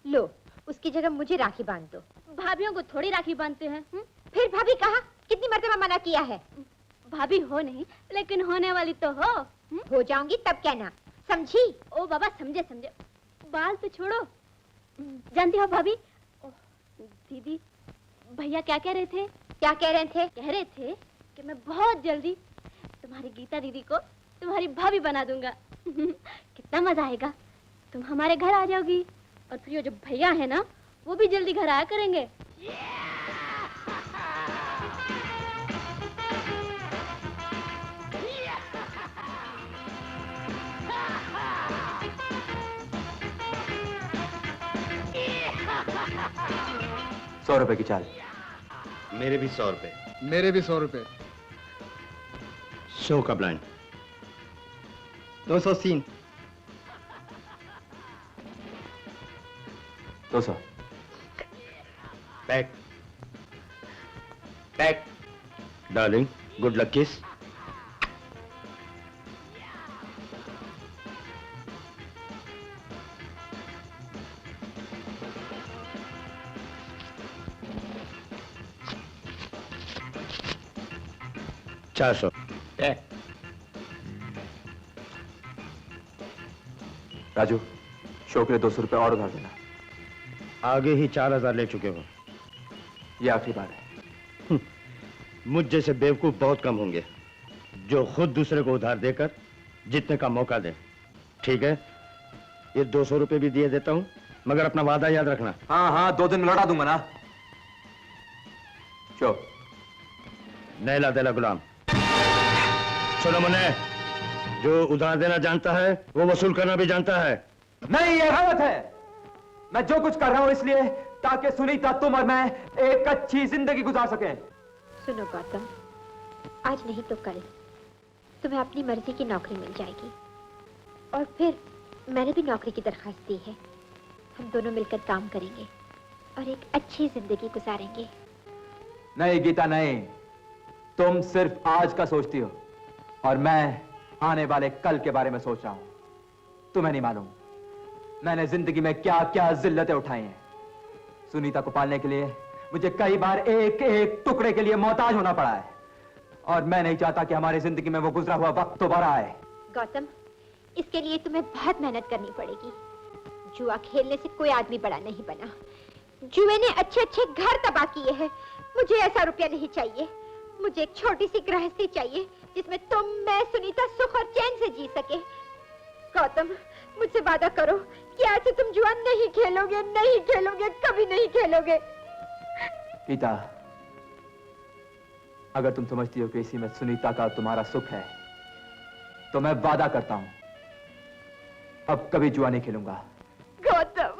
लो, उसकी जगह मुझे राखी बांध दो। भाभियों को थोड़ी राखी बांधते हैं। फिर भाभी कहा? कितनी मर्तबा मना किया है? भाभी हो नहीं लेकिन होने वाली तो हो। हो जाऊंगी तब कहना, समझी? ओ बाबा समझे समझे, बाल तो छोड़ो। जानती हो भाभी, दीदी भैया क्या कह रहे थे? क्या कह रहे थे? कह रहे थे कि मैं बहुत जल्दी तुम्हारी गीता दीदी को तुम्हारी भाभी बना दूंगा। कितना मजा आएगा, तुम हमारे घर आ जाओगी और फिर ये जो भैया है ना वो भी जल्दी घर आया करेंगे। ₹100 की चाल। मेरे भी 100 रुपए। मेरे भी 100 रुपए। शो का blind 200 seen. 200। Pack pack. Darling, good luck kiss. $400। Raju, show के लिए 200 रुपए और उधार देना। आगे ही 4000 ले चुके हो। ये आखिरी बार है। मुझ जैसे बेवकूफ बहुत कम होंगे जो खुद दूसरे को उधार देकर जीतने का मौका दे। ठीक है, ये 200 रुपए भी दिए देता हूं, मगर अपना वादा याद रखना। हाँ हाँ, 2 दिन में लौटा दूंगा ना। शो। नैला देला गुलाम। सुनो मुन्ने, जो उधार देना जानता है वो वसूल करना भी जानता है। नहीं, ये गलत है। मैं जो कुछ कर रहा हूं इसलिए ताकि सुनीता, तुम और मैं एक अच्छी जिंदगी गुजार सकें। सुनो गौतम, आज नहीं तो कल तुम्हें अपनी मर्जी की नौकरी मिल जाएगी और फिर मैंने भी नौकरी की दरखास्त दी है। हम दोनों मिलकर काम करेंगे और एक अच्छी जिंदगी गुजारेंगे। नहीं गीता, नहीं। तुम सिर्फ आज का सोचती हो और मैं आने वाले कल के बारे में सोच रहा हूं। तुम्हें नहीं मालूम मैंने जिंदगी में क्या क्या जिल्लतें उठाई हैं। सुनीता को पालने के लिए मुझे कई बार एक एक टुकड़े के लिए मोहताज होना पड़ा है और मैं नहीं चाहता कि हमारी जिंदगी में वो गुजरा हुआ वक्त दोबारा आए। गौतम, इसके लिए तुम्हें बहुत मेहनत करनी पड़ेगी। जुआ खेलने से कोई आदमी बड़ा नहीं बना। जुए ने अच्छे अच्छे घर तबाह किए हैं। मुझे ऐसा रुपया नहीं चाहिए। मुझे एक छोटी सी गृहस्थी चाहिए जिसमें तुम, मैं, सुनीता सुख और चैन से जी सके। गौतम, मुझसे वादा करो कि आज से तुम जुआ नहीं खेलोगे, नहीं खेलोगे, कभी नहीं खेलोगे। गीता, अगर तुम समझती हो कि इसी में सुनीता का तुम्हारा सुख है तो मैं वादा करता हूं अब कभी जुआ नहीं खेलूंगा। गौतम,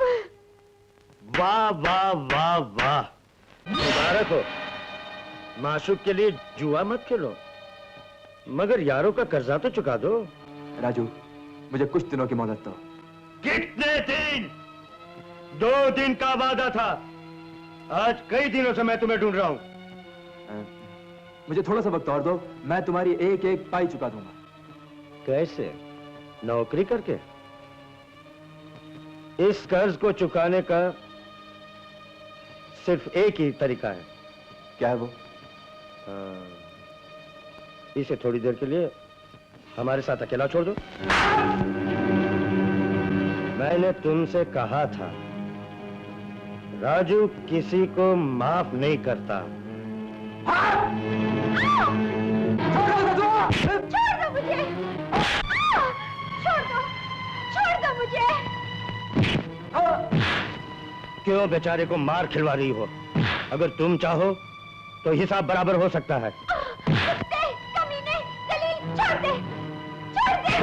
वाह वाह वाह वाह, मुबारक हो। माशूक के लिए जुआ मत खेलो, मगर यारों का कर्जा तो चुका दो। राजू, मुझे कुछ दिनों की मोहलत दो। कितने दिन? 2 दिन का वादा था। आज कई दिनों से मैं तुम्हें ढूंढ रहा हूं। मुझे थोड़ा सा वक्त और दो, मैं तुम्हारी एक एक पाई चुका दूंगा। कैसे? नौकरी करके? इस कर्ज को चुकाने का सिर्फ एक ही तरीका है। क्या है वो? इसे थोड़ी देर के लिए हमारे साथ अकेला छोड़ दो। मैंने तुमसे कहा था राजू किसी को माफ नहीं करता। छोड़ दो मुझे! छोड़ दो मुझे! क्यों बेचारे को मार खिलवा रही हो? अगर तुम चाहो तो हिसाब बराबर हो सकता है। कुत्ते, कमीने, जलील, छोड़ दे! छोड़ दे!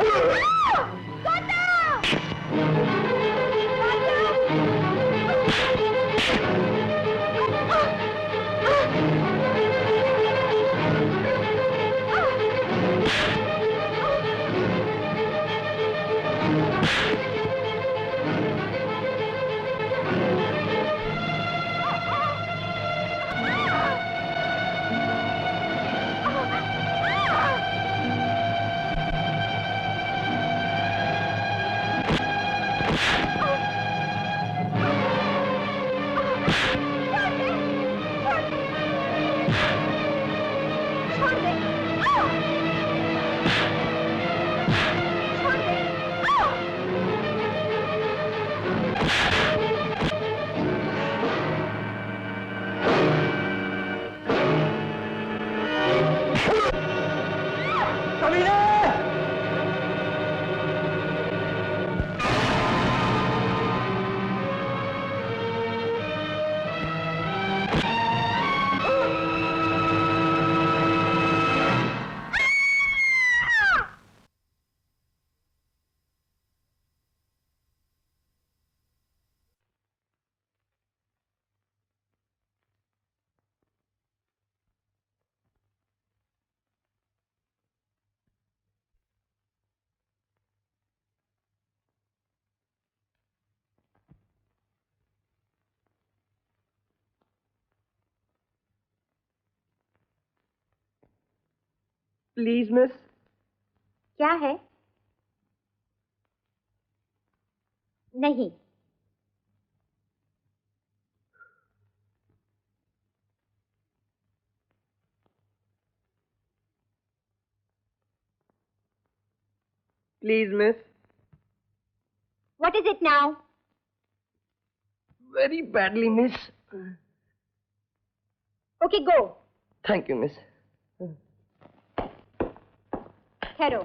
छोड़ दे! Please miss. क्या है? नहीं। Please miss. What is it now? Very badly miss. Okay, go. Thank you miss. ठहरो।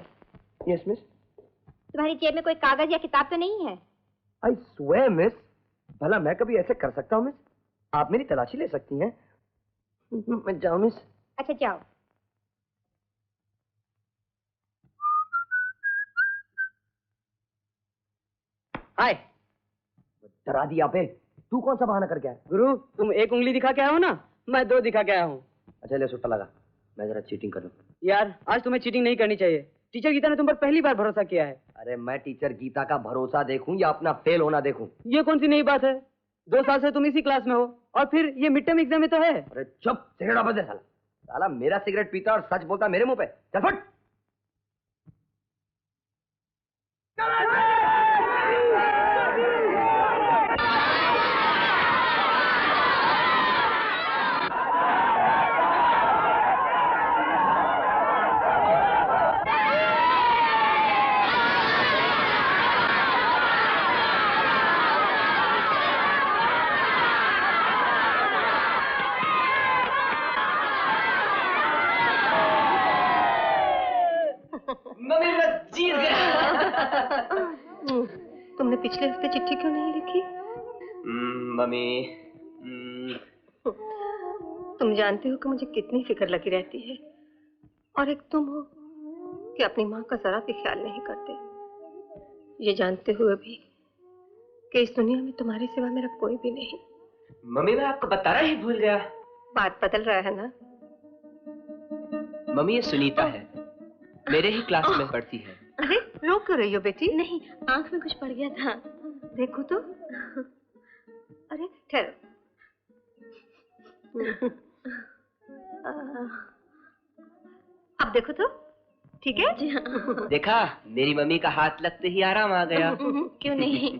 Yes miss. तुम्हारी जेब में कोई कागज या किताब तो नहीं है? I swear miss. भला मैं कभी ऐसे कर सकता हूँ मिस? आप मेरी तलाशी ले सकती हैं। मैं जाऊँ मिस? अच्छा जाओ। हाय। डरा दिया बे। तू कौन सा बहाना करके आया? गुरु तुम एक उंगली दिखा के आए हो ना, मैं 2 दिखा के आया हूँ। अच्छा ले सुट्टा लगा, मैं जरा चीटिंग करूँ। यार आज तुम्हें चीटिंग नहीं करनी चाहिए। टीचर गीता ने तुम पर पहली बार भरोसा किया है। अरे मैं टीचर गीता का भरोसा देखूं या अपना फेल होना देखूं? ये कौन सी नई बात है? 2 साल से तुम इसी क्लास में हो और फिर ये मिड टर्म एग्जाम में तो है। अरे चुप, सिगरेट बंद है साला। साला मेरा सिगरेट पीता और सच बोलता मेरे मुंह पे। चल फट। तुमने पिछले हफ्ते चिट्ठी क्यों नहीं लिखी? मम्मी तुम जानते हो कि मुझे कितनी फिक्र लगी रहती है, और एक तुम हो कि अपनी माँ का जरा भी ख्याल नहीं करते, ये जानते हुए भी कि इस दुनिया में तुम्हारे सिवा मेरा कोई भी नहीं। मम्मी मैं आपको बताना ही भूल गया। बात बदल रहा है ना? मम्मी ये सुनीता है, मेरे ही क्लास में पढ़ती है। अरे रो क्यों रही हो बेटी? नहीं, आंख में कुछ पड़ गया था। देखो तो। अरे ठहरो। अब देखो तो, ठीक है? जी हाँ। देखा, मेरी मम्मी का हाथ लगते ही आराम आ गया। क्यों नहीं?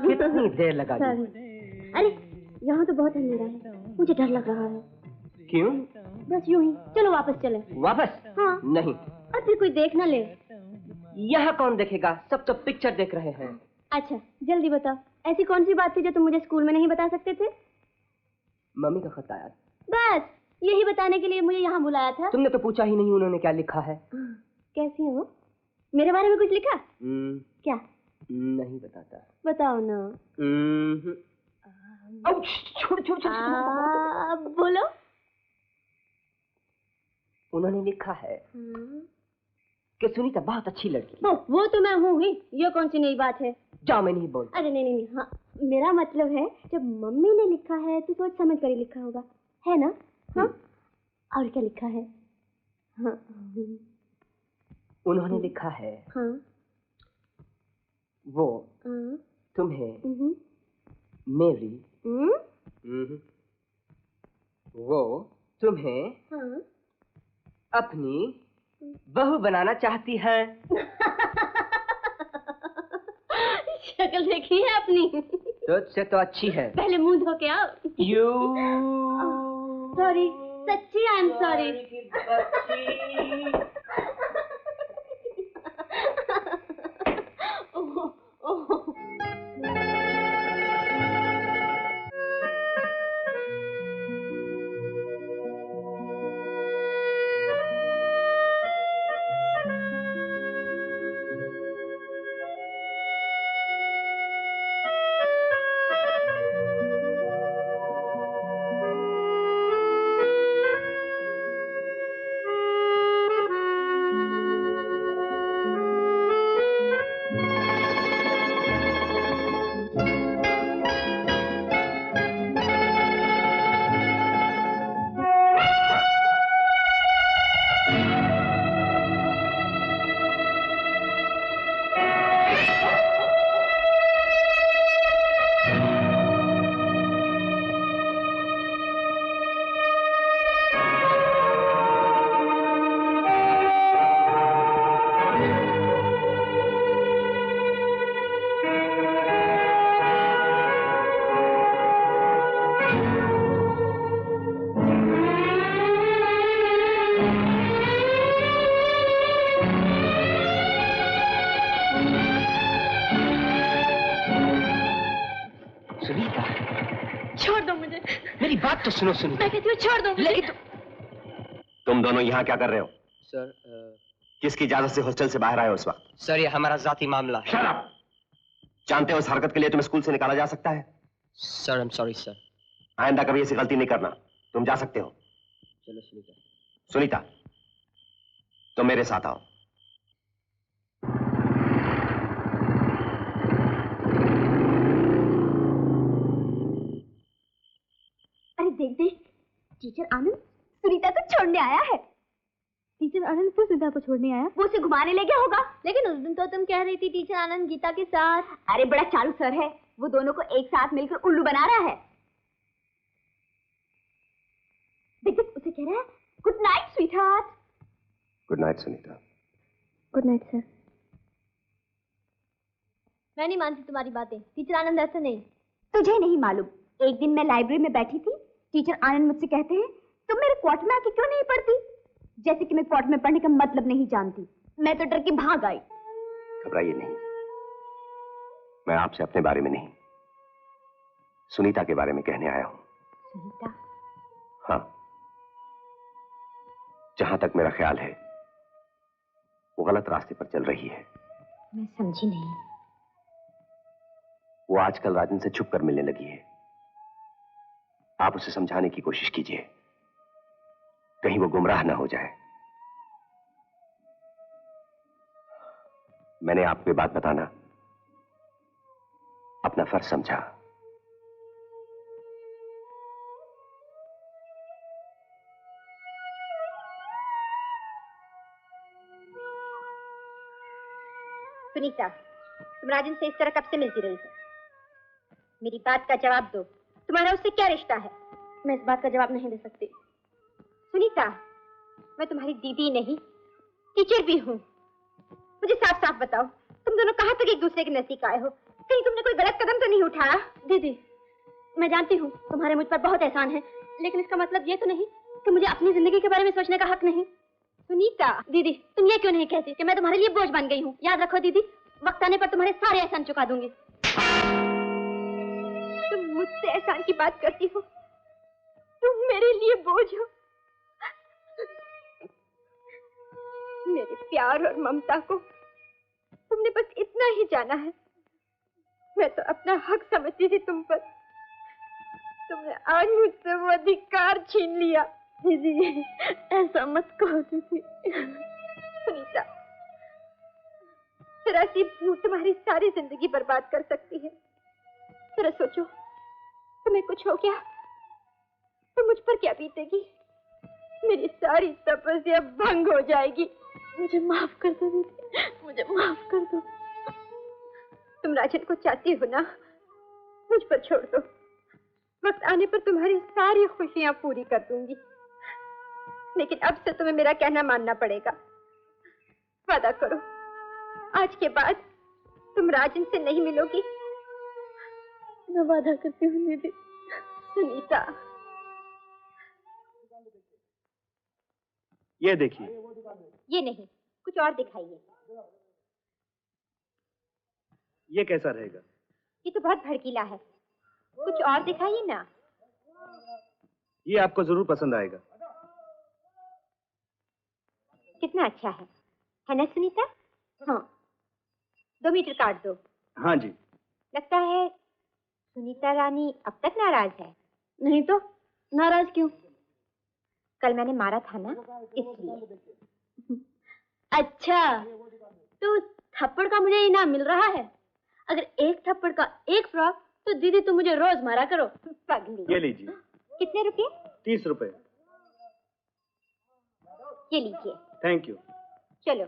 कितनी देर लगा दी? अरे यहाँ तो बहुत अंधेरा है, मुझे डर लग रहा है। क्यों? बस यूं ही। चलो वापस चले। वापस? हाँ। नहीं। और फिर कोई देख ना ले। यहाँ कौन देखेगा? सब तो पिक्चर देख रहे हैं। अच्छा जल्दी बताओ, ऐसी कौन सी बात थी जो तुम मुझे स्कूल में नहीं बता सकते थे? मम्मी का खत आया। बस यही बताने के लिए मुझे यहाँ बुलाया था? तुमने तो पूछा ही नहीं उन्होंने क्या लिखा है। कैसी हो? मेरे बारे में कुछ लिखा? क्या? नहीं बताता। बताओ ना। छोड़ छोड़ छोड़। बोलो। उन्होंने लिखा है कि सुनीता बहुत अच्छी लड़की। वो तो मैं हूँ ही, ये कौन सी नई बात है। जाओ, मैं नहीं बोलता। अरे नहीं नहीं नहीं, हाँ मेरा मतलब है जब मम्मी ने लिखा है तो सोच समझ कर ही लिखा होगा, है ना। हाँ और क्या लिखा है। हाँ उन्होंने लिखा है हाँ वो तुम्हें मेरी वो तुम्हें हाँ अपनी बहू बनाना चाहती है। शक्ल देखी है अपनी। तुझसे तो अच्छी है। पहले मुंह धो के आओ। सॉरी, सच्ची आई एम सॉरी। बात तो सुनो सुनो। मैं कहती हूँ छोड़ दो मुझे। लेकिन तुम दोनों यहाँ क्या कर रहे हो? सर किसकी इजाजत से हॉस्टल से बाहर आए हो इस वक्त? सर ये हमारा जाती मामला है। Shut up! जानते हो इस हरकत के लिए तुम्हें स्कूल से निकाला जा सकता है। Sir I am sorry sir. आइंदा कभी ऐसी गलती नहीं करना। तुम जा सकते हो। चलो सुनीता। सुनीता तुम मेरे साथ आओ। अरे देख देख, टीचर आनंद सुनीता को छोड़ने आया है। टीचर आनंद क्यों सुनीता को छोड़ने आया? वो उसे घुमाने ले गया होगा। लेकिन उस दिन तो तुम कह रही थी टीचर आनंद गीता के साथ। अरे बड़ा चालू सर है, वो दोनों को एक साथ मिलकर उल्लू बना रहा है। देख देख, उसे कह रहा है good night sweetheart. Good night Sunita. Good night sir. मैं नहीं मानती तुम्हारी बातें। टीचर आनंद ऐसा नहीं। तुझे नहीं मालूम, एक दिन मैं लाइब्रेरी में बैठी थी, टीचर आनंद मुझसे कहते हैं तुम मेरे क्वार्टर में आके क्यों नहीं पढ़ती, जैसे कि मैं क्वार्टर में पढ़ने का मतलब नहीं जानती। मैं तो डर के भाग आई। घबराइए नहीं, मैं आपसे अपने बारे में नहीं सुनीता के बारे में कहने आया हूं। सुनीता? हाँ, जहां तक मेरा ख्याल है वो गलत रास्ते पर चल रही है। मैं समझी नहीं। वो आजकल राजन से छुप कर मिलने लगी है। आप उसे समझाने की कोशिश कीजिए, कहीं वो गुमराह ना हो जाए। मैंने आपको ये बात बताना अपना फर्ज समझा। सुनीता, तुम राजन से इस तरह कब से मिलती रही हो? मेरी बात का जवाब दो, तुम्हारा उससे क्या रिश्ता है? मैं इस बात का जवाब नहीं दे सकती। सुनीता, मैं तुम्हारी दीदी नहीं टीचर भी हूँ। मुझे साफ साफ बताओ, तुम दोनों कहाँ तक एक दूसरे के नजदीक आए हो? कहीं तुमने कोई गलत कदम तो नहीं उठाया? दीदी, मैं जानती हूँ तुम्हारे मुझ पर बहुत एहसान है, लेकिन इसका मतलब ये तो नहीं कि मुझे अपनी जिंदगी के बारे में सोचने का हक नहीं। सुनीता, दीदी तुम ये क्यों नहीं कहती कि मैं तुम्हारे लिए बोझ बन गई हूँ? याद रखो दीदी, वक्त आने पर तुम्हारे सारे एहसान चुका दूंगी। तुम मुझसे एहसान की बात करती हो? तुम मेरे लिए बोझ हो? मेरे प्यार और ममता को तुमने बस इतना ही जाना है मैं तो अपना हक समझती थी तुम पर। तुमने आज मुझसे वो अधिकार छीन लिया। दीदी ऐसा मत कहो दीदी। सुनीता, जरा सी भूल तुम्हारी सारी जिंदगी बर्बाद कर सकती है। जरा सोचो, तुम्हें कुछ हो गया तो मुझ पर क्या बीतेगी? मेरी सारी तपस्या भंग हो जाएगी। मुझे माफ कर दो दीदी, मुझे माफ कर दो। तुम राजन को चाहती हो ना, मुझ पर छोड़ दो। वक्त आने पर तुम्हारी सारी खुशियां पूरी कर दूंगी। लेकिन अब से तुम्हें मेरा कहना मानना पड़ेगा। वादा करो, आज के बाद तुम राजन से नहीं मिलोगी। मैं वादा करती हूँ दीदी। सुनीता, ये देखिए। ये नहीं, कुछ और दिखाइए। ये कैसा रहेगा? ये तो बहुत भड़कीला है, कुछ और दिखाइए ना। ये आपको जरूर पसंद आएगा। कितना अच्छा है ना सुनीता? हाँ, 2 मीटर काट दो। हाँ जी। लगता है सुनीता रानी अब तक नाराज है। नहीं तो नाराज क्यों? कल मैंने मारा था ना, इसलिए। अच्छा, तो उस थप्पड़ का मुझे इनाम मिल रहा है। अगर एक थप्पड़ का एक फ्रॉक, तो दीदी तुम मुझे रोज मारा करो। पगली। ये लीजिए। कितने रुपए? 30 रुपए। ये लीजिए। Thank you. चलो।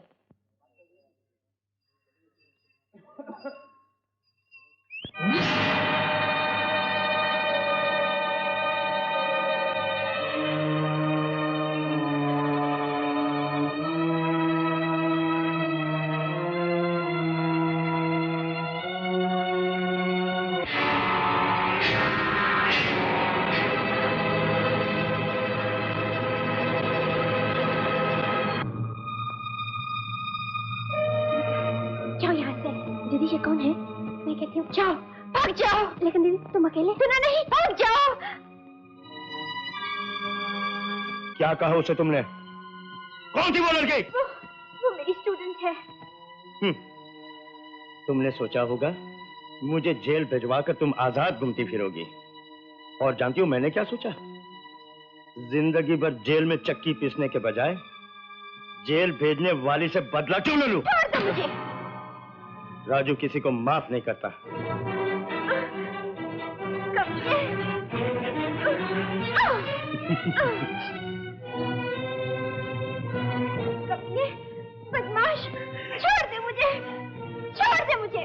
दीदी ये कौन है? मैं कहती हूँ जाओ, भाग जाओ। लेकिन दीदी तुम अकेले? सुना नहीं, भाग जाओ। क्या कहा उसे तुमने? कौन थी वो लड़की? वो मेरी स्टूडेंट है। तुमने सोचा होगा मुझे जेल भिजवाकर तुम आजाद घूमती फिरोगी। और जानती हो मैंने क्या सोचा? जिंदगी भर जेल में चक्की पीसने के बजाय जेल भेजने वाली से बदला क्यों न लूं? छोड़ दो मुझे। राजू किसी को माफ नहीं करता। कमीने, बदमाश, छोड़ दे मुझे, छोड़ दे मुझे।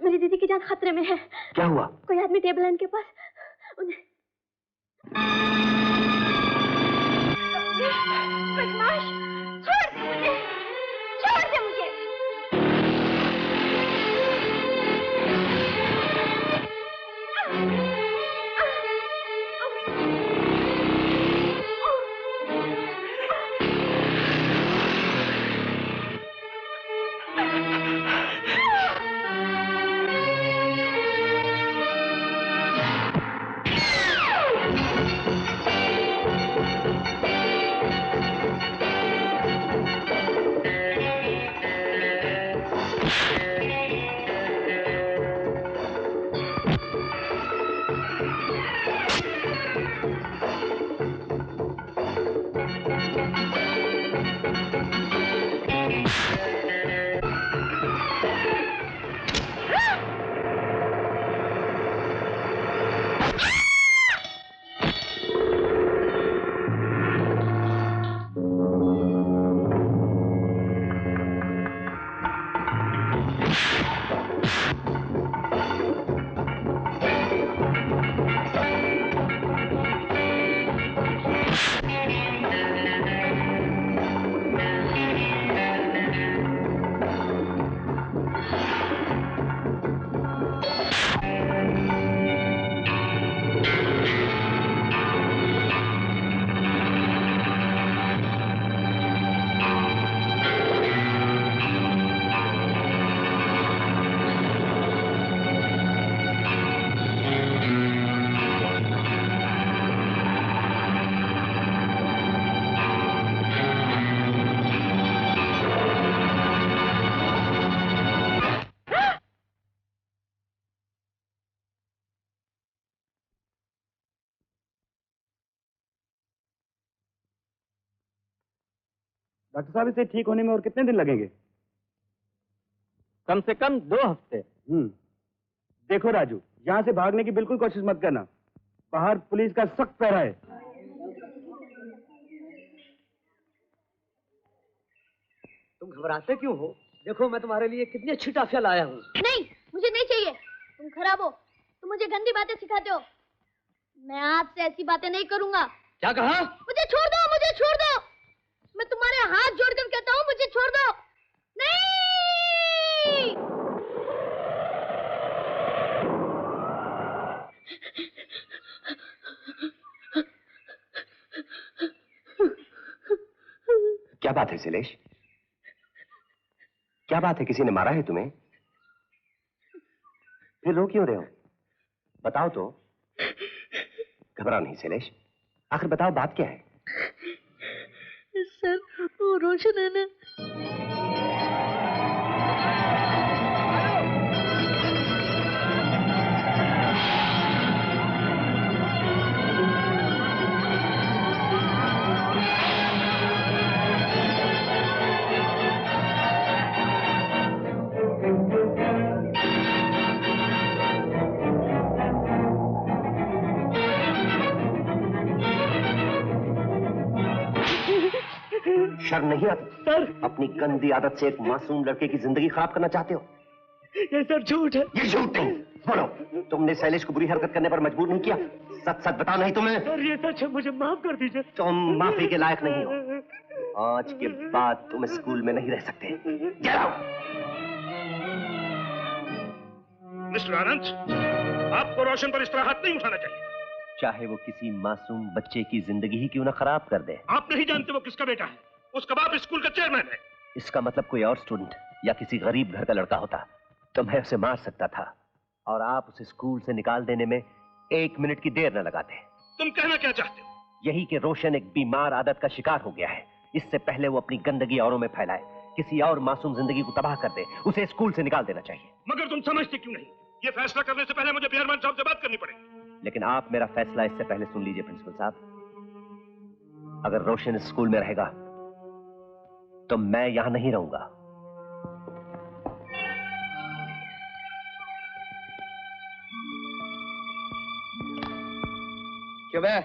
मेरी दीदी की जान खतरे में है। क्या हुआ? कोई आदमी टेबल लैंड के पास उन्हें। बदमाश, छोड़ दे मुझे, छोड़ दे मुझे। डॉक्टर साहब इसे ठीक होने में और कितने दिन लगेंगे? कम से कम 2 हफ्ते। देखो राजू, यहाँ से भागने की बिल्कुल कोशिश मत करना। बाहर पुलिस का सख्त पहरा है। तुम घबराते क्यों हो? देखो मैं तुम्हारे लिए कितनी अच्छी टॉफियां लाया हूँ। नहीं, मुझे नहीं चाहिए। तुम खराब हो, तुम मुझे गंदी बातें सिखाते हो। मैं आपसे ऐसी बातें नहीं करूंगा। क्या कहा? मुझे छोड़ दो, मुझे छोड़ दो। मैं तुम्हारे हाथ जोड़कर कहता हूँ, मुझे छोड़ दो। नहीं। क्या बात है शैलेश? क्या बात है? किसी ने मारा है तुम्हें? फिर रो क्यों रहे हो? बताओ तो। घबराओ नहीं शैलेश, आखिर बताओ बात क्या है? सर, वो रोशन है ना। शर्म नहीं आती? सर, अपनी गंदी आदत से एक मासूम लड़के की जिंदगी खराब करना चाहते हो? ये सर झूठ है। ये झूठ नहीं। बोलो, तुमने शैलेश को बुरी हरकत करने पर मजबूर नहीं किया? सच सच बताओ, नहीं तुम्हें। सर ये सच है, मुझे माफ कर दीजिए। तुम माफी के लायक नहीं हो। आज के बाद तुम स्कूल में नहीं रह सकते। जाओ। मिस्टर आनंद, आपको रोशन पर इस तरह हाथ नहीं उठाना चाहिए। चाहे वो किसी मासूम बच्चे की जिंदगी ही क्यों ना खराब कर दे। आप नहीं जानते वो किसका बेटा है। उसका बाप स्कूल का चेयरमैन है। इसका मतलब कोई और स्टूडेंट या किसी गरीब घर का लड़का होता तो मैं उसे मार सकता था, और आप उसे स्कूल से निकाल देने में 1 मिनट की देर न लगाते। तुम कहना क्या चाहते हो? यही कि रोशन एक बीमार आदत का शिकार हो गया है। इससे पहले वो अपनी गंदगी औरों में फैलाए, किसी और मासूम जिंदगी को तबाह कर दे, उसे स्कूल से निकाल देना चाहिए। मगर तुम समझते क्यों नहीं? ये फैसला करने से पहले मुझे चेयरमैन साहब से बात करनी पड़ेगी। लेकिन आप मेरा फैसला इससे पहले सुन लीजिए प्रिंसिपल साहब। अगर रोशन स्कूल में रहेगा तो मैं यहां नहीं रहूंगा। क्यों बे,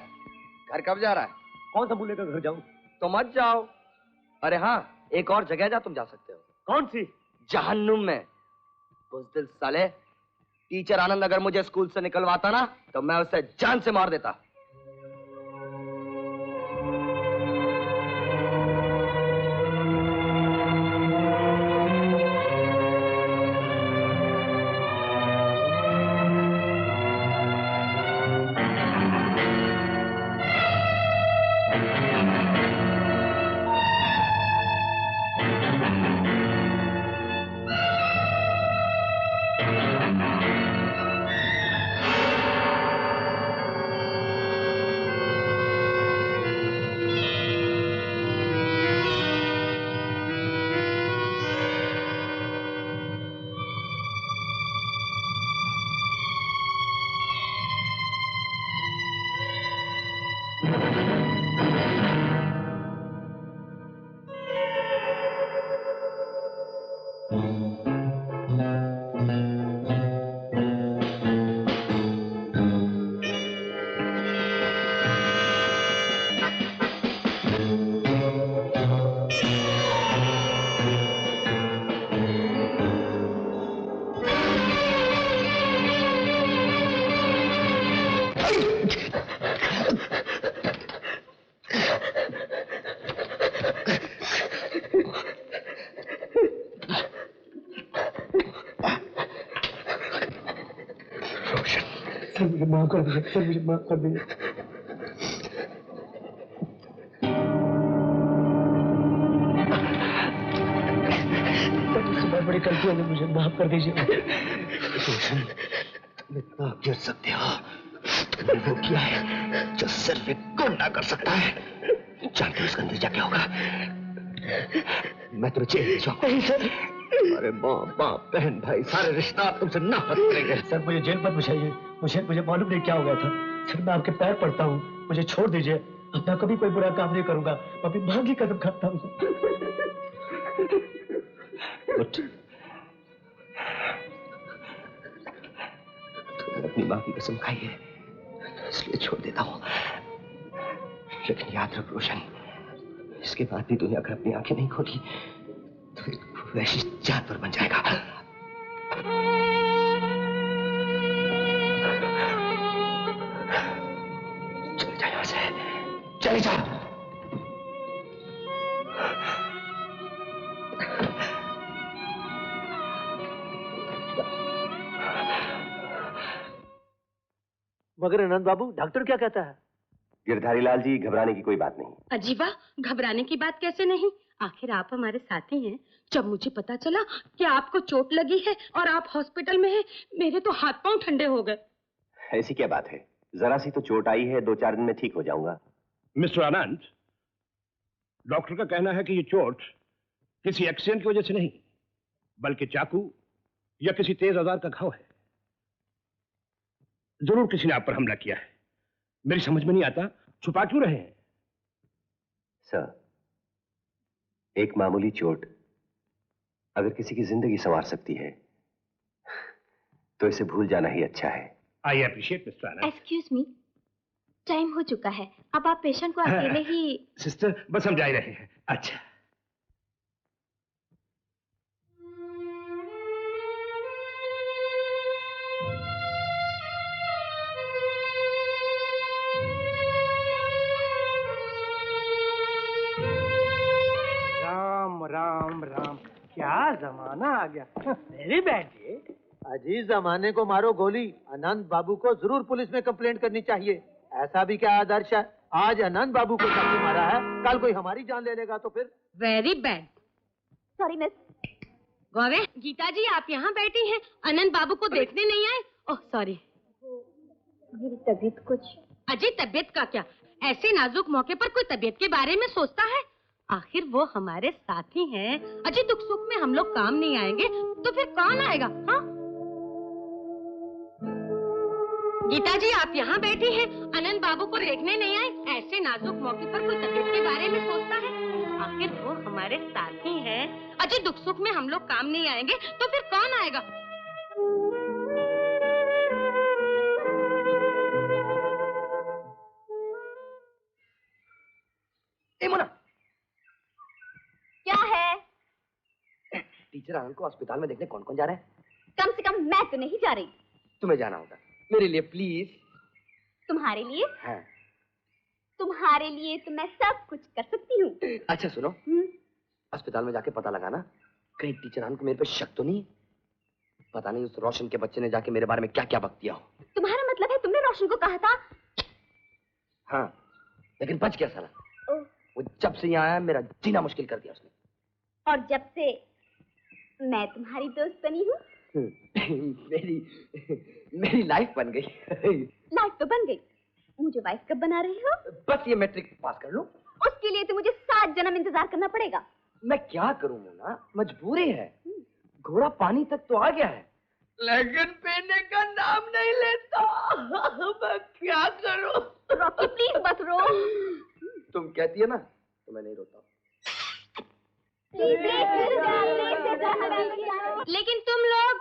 घर कब जा रहा है? कौन सा भूले का घर जाऊं? तो मत जाओ। अरे हाँ, एक और जगह जा तुम जा सकते हो। कौन सी? जहन्नुम में। बुज़दिल साले, टीचर आनंद अगर मुझे स्कूल से निकलवाता ना तो मैं उसे जान से मार देता। सर मुझे माफ कर दीजिए, सर मुझे माफ कर दीजिए। सर मुझसे बहुत बड़ी गलती हो गई, मुझे माफ कर दीजिए। रोशन, तुम इतना गिर सकते हो? तुमने वो किया है जो सिर्फ एक गुंडा कर सकता है। जानते हो इसका नतीजा क्या होगा? मैं तुम्हें जेल ले जाऊंगा। नहीं सर। अरे माँ बाप बहन भाई सारे रिश्तेदार तुमसे नफरत करेंगे। सर मुझे जेल मत बुझाइए, मुझे मालूम नहीं क्या हो गया था। सर मैं आपके पैर पड़ता हूँ, मुझे छोड़ दीजिए। अपना कभी कोई बुरा काम नहीं करूंगा। पापी मां की कसम खाता हूँ। तुमने अपनी मां की कसम खाई है, इसलिए छोड़ देता हूँ। लेकिन याद रख रोशन, इसके बाद भी तूने अगर अपनी आंखें नहीं खोली तो एक वैसी जानवर बन जाएगा। चले जा यहां से, चले जा। मगर आनंद बाबू, डॉक्टर क्या कहता है? गिरधारी लाल जी, घबराने की कोई बात नहीं। अजीबा, घबराने की बात कैसे नहीं? आखिर आप हमारे साथी हैं। जब मुझे पता चला कि आपको चोट लगी है और आप हॉस्पिटल में हैं, मेरे तो हाथ पांव ठंडे हो गए। ऐसी क्या बात है? जरा सी तो चोट आई है, 2-4 दिन में ठीक हो जाऊंगा। मिस्टर आनंद, डॉक्टर का कहना है कि ये चोट किसी एक्सीडेंट की वजह से नहीं, बल्कि चाकू या किसी तेज औजार का घाव है। जरूर किसी ने आप पर हमला किया है। मेरी समझ में नहीं आता, छुपा क्यों रहे हैं? सर, एक मामूली चोट अगर किसी की जिंदगी संवार सकती है तो इसे भूल जाना ही अच्छा है। I appreciate mister Anand. Excuse me, time हो चुका है। अब आप पेशेंट को अकेले ही। सिस्टर, बस हम जा ही रहे हैं। अच्छा। राम राम राम, क्या जमाना आ गया। Very bad day. अजीज, जमाने को मारो गोली। आनंद बाबू को जरूर पुलिस में कंप्लेंट करनी चाहिए। ऐसा भी क्या आदर्श है? आज आनंद बाबू को चाकू मारा है, कल कोई हमारी जान ले लेगा तो फिर। Very bad. Sorry miss. गौरे, गीता जी आप यहाँ बैठी हैं, आनंद बाबू को देखने नहीं आए? Oh sorry. मेरी तबीयत कुछ। अजी, तबीयत का क्या? ऐसे नाजुक मौके पर कोई तबीयत के बारे में सोचता है? आखिर वो हमारे साथी हैं। अजी, दुख सुख में हम लोग काम नहीं आएंगे तो फिर कौन आएगा? हाँ? गीता जी आप यहाँ बैठी हैं, आनंद बाबू को देखने नहीं आए? ऐसे नाजुक मौके पर कोई तबीयत के बारे में सोचता है? आखिर वो हमारे साथी हैं। अजी, दुख सुख में हम लोग काम नहीं आएंगे तो फिर कौन आएगा? ए मोना, क्या है? टीचर आनंद को अस्पताल में देखने कौन कौन जा रहा है? कम से कम मैं तो नहीं जा रही। तुम्हें जाना होगा, मेरे लिए प्लीज। तुम्हारे लिए? हाँ। तुम्हारे लिए तो मैं सब कुछ कर सकती हूँ। अच्छा सुनो, अस्पताल में जाके पता लगाना कहीं टीचर आनंद को मेरे पे शक तो नहीं। पता नहीं उस रोशन के बच्चे ने जाके मेरे बारे में क्या क्या बक दिया हो। तुम्हारा मतलब है तुमने रोशन को कहा था? हाँ, लेकिन बच गया साला। वो जब से यहाँ आया मेरा जीना मुश्किल कर दिया उसने। और जब से मैं तुम्हारी दोस्त बनी हूँ मेरी लाइफ बन गई। लाइफ तो बन गई, मुझे वाइफ कब बना रही हो? बस ये मैट्रिक पास कर लूं। उसके लिए तो मुझे 7 जन्म इंतजार करना पड़ेगा। मैं क्या करूं मोना, मजबूरी है। घोड़ा पानी तक तो आ गया है लेकिन पीने का नाम नहीं लेता। मैं क्या करूं? रॉकी प्लीज मत रो। तुम कहती है ना तो मैं नहीं रोता। लेकिन तुम लोग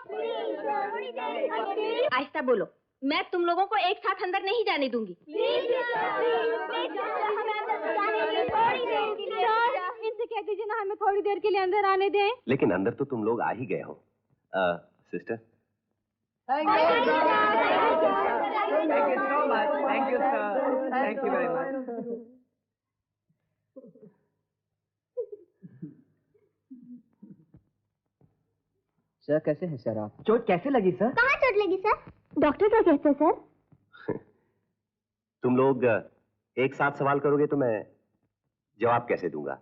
आहिस्ता बोलो, मैं तुम लोगों को एक साथ अंदर नहीं जाने दूंगी। इनसे कह दीजिए ना हमें थोड़ी देर के लिए अंदर आने दें। लेकिन अंदर तो तुम लोग आ ही गए हो। Sister, thank you so much. Thank you sir, thank you very much. Sir कैसे हैं सर आप? चोट कैसे लगी सर? कहाँ चोट लगी सर? डॉक्टर क्या कहते हैं सर? तुम लोग एक साथ सवाल करोगे तो मैं जवाब कैसे दूंगा?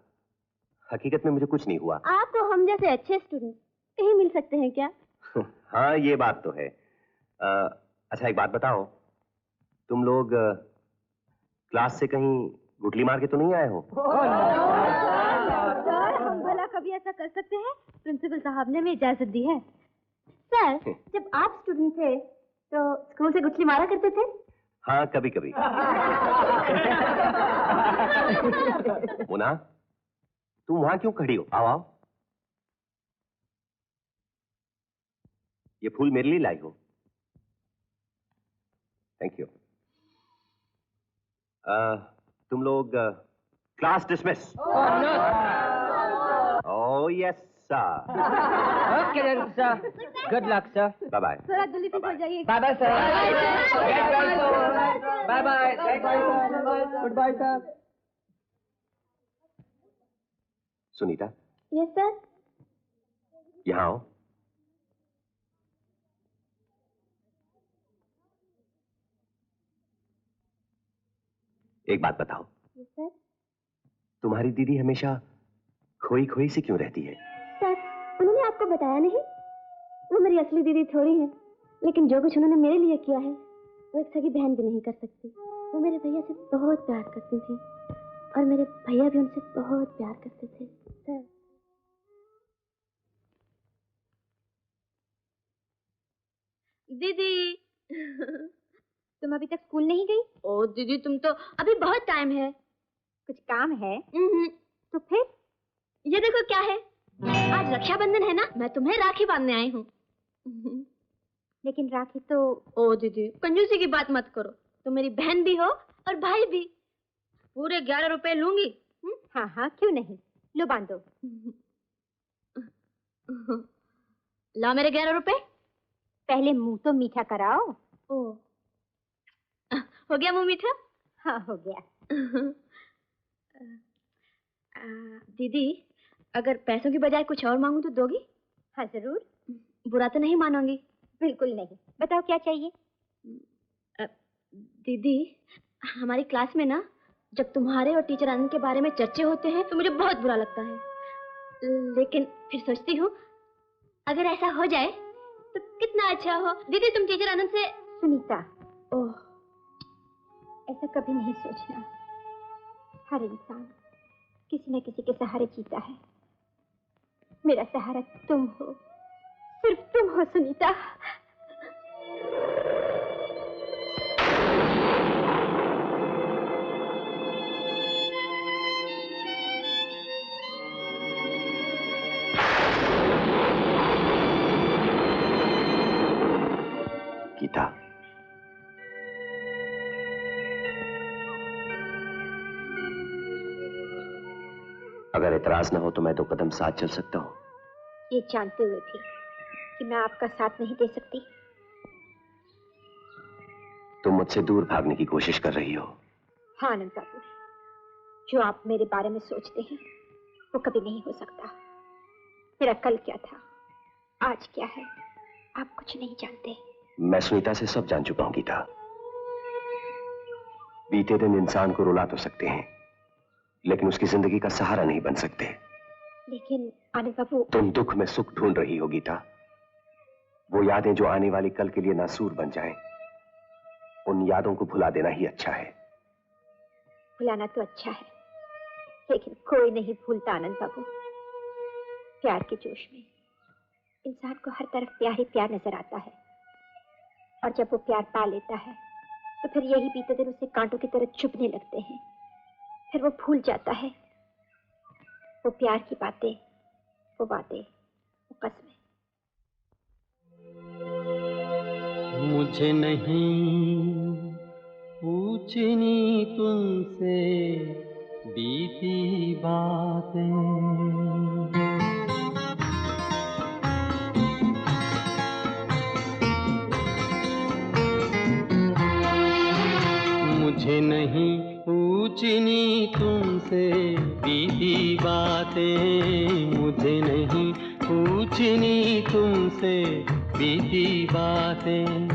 हकीकत में मुझे कुछ नहीं हुआ। आपको हम जैसे अच्छे स्टूडेंट कहीं मिल सकते हैं क्या? हाँ, ये बात तो है। अच्छा एक बात बताओ, तुम लोग क्लास से कहीं गुटली मार के तो नहीं आए हो? सर, हम भला कभी ऐसा कर सकते हैं? प्रिंसिपल साहब ने हमें इजाजत दी है। सर, जब आप स्टूडेंट थे तो स्कूल से गुटली मारा करते थे? हाँ, कभी कभी। मुना, तुम वहां क्यों खड़ी हो? आओ आओ। ये फूल मेरे लिए लाई हो। Thank you. तुम लोग class dismiss. Oh yes sir. Okay sir, good luck sir. Bye bye. Sir आप जल्दी से जाइए। Bye bye sir. Bye bye. Goodbye sir. Sunita. Yes sir. यहाँ आओ। एक बात बताओ। Yes sir. तुम्हारी दीदी हमेशा खोई खोई सी क्यों रहती है? सर उन्होंने आपको बताया नहीं? वो मेरी असली दीदी थोड़ी है, लेकिन जो कुछ उन्होंने मेरे लिए किया है वो एक सगी बहन भी नहीं कर सकती। वो मेरे भैया से बहुत प्यार करती थी और मेरे भैया भी उनसे बहुत प्यार करते थे। सर दीदी तुम अभी तक स्कूल नहीं गई? ओ दीदी तुम तो अभी बहुत टाइम है। कुछ काम है? तो फिर ये देखो क्या है। आज रक्षाबंधन है ना, मैं तुम्हें राखी बांधने आई हूँ। लेकिन राखी तो... ओ दीदी कंजूसी की बात मत करो, तुम मेरी बहन भी हो और भाई भी। पूरे 11 रुपए लूंगी। हाँ हाँ क्यों नहीं, लो बांधो। लाओ मेरे 11 रुपए। पहले मुंह तो मीठा कराओ। ओ हो गया मुंह मीठा? हाँ हो गया। दीदी अगर पैसों की बजाय कुछ और मांगूं तो दोगी? हाँ जरूर। बुरा तो नहीं मानोगी? बिल्कुल नहीं। बताओ क्या चाहिए? दीदी हमारी क्लास में ना जब तुम्हारे और टीचर आनंद के बारे में चर्चे होते हैं तो मुझे बहुत बुरा लगता है, लेकिन फिर सोचती हूँ अगर ऐसा हो जाए तो कितना अच्छा हो। दीदी तुम टीचर आनंद से... सुनीता, ओह ऐसा कभी नहीं सोचना। हर इंसान किसी न किसी के सहारे जीता है। मेरा सहारा तुम हो, सिर्फ तुम हो सुनीता। गीता, अगर एतराज न हो तो मैं 2 कदम साथ चल सकता हूँ। ये जानते हुए भी कि मैं आपका साथ नहीं दे सकती। तुम मुझसे दूर भागने की कोशिश कर रही हो। हाँ आनंद बाबू, जो आप मेरे बारे में सोचते हैं वो कभी नहीं हो सकता। मेरा कल क्या था, आज क्या है, आप कुछ नहीं जानते। मैं सुनीता से सब जान चुका हूं गीता। बीते दिन इंसान को रुला तो सकते हैं, लेकिन उसकी जिंदगी का सहारा नहीं बन सकते। लेकिन आनंद बाबू, तुम दुख में सुख ढूंढ रही हो गीता। वो यादें जो आने वाली कल के लिए नासूर बन जाएं, उन यादों को भुला देना ही अच्छा है। भुलाना तो अच्छा है, लेकिन कोई नहीं भूलता आनंद बाबू। प्यार के जोश में इंसान को हर तरफ प्यार ही प्यार नजर आता है, और जब वो प्यार पा लेता है तो फिर यही बीते दिन उसे कांटों की तरह चुभने लगते हैं। फिर वो भूल जाता है वो प्यार की बातें, वो बातें, वो कस्में। मुझे नहीं पूछनी तुमसे बीती बातें, मुझे नहीं पूछनी तुमसे बीती बातें, मुझे नहीं पूछनी तुमसे बीती बातें।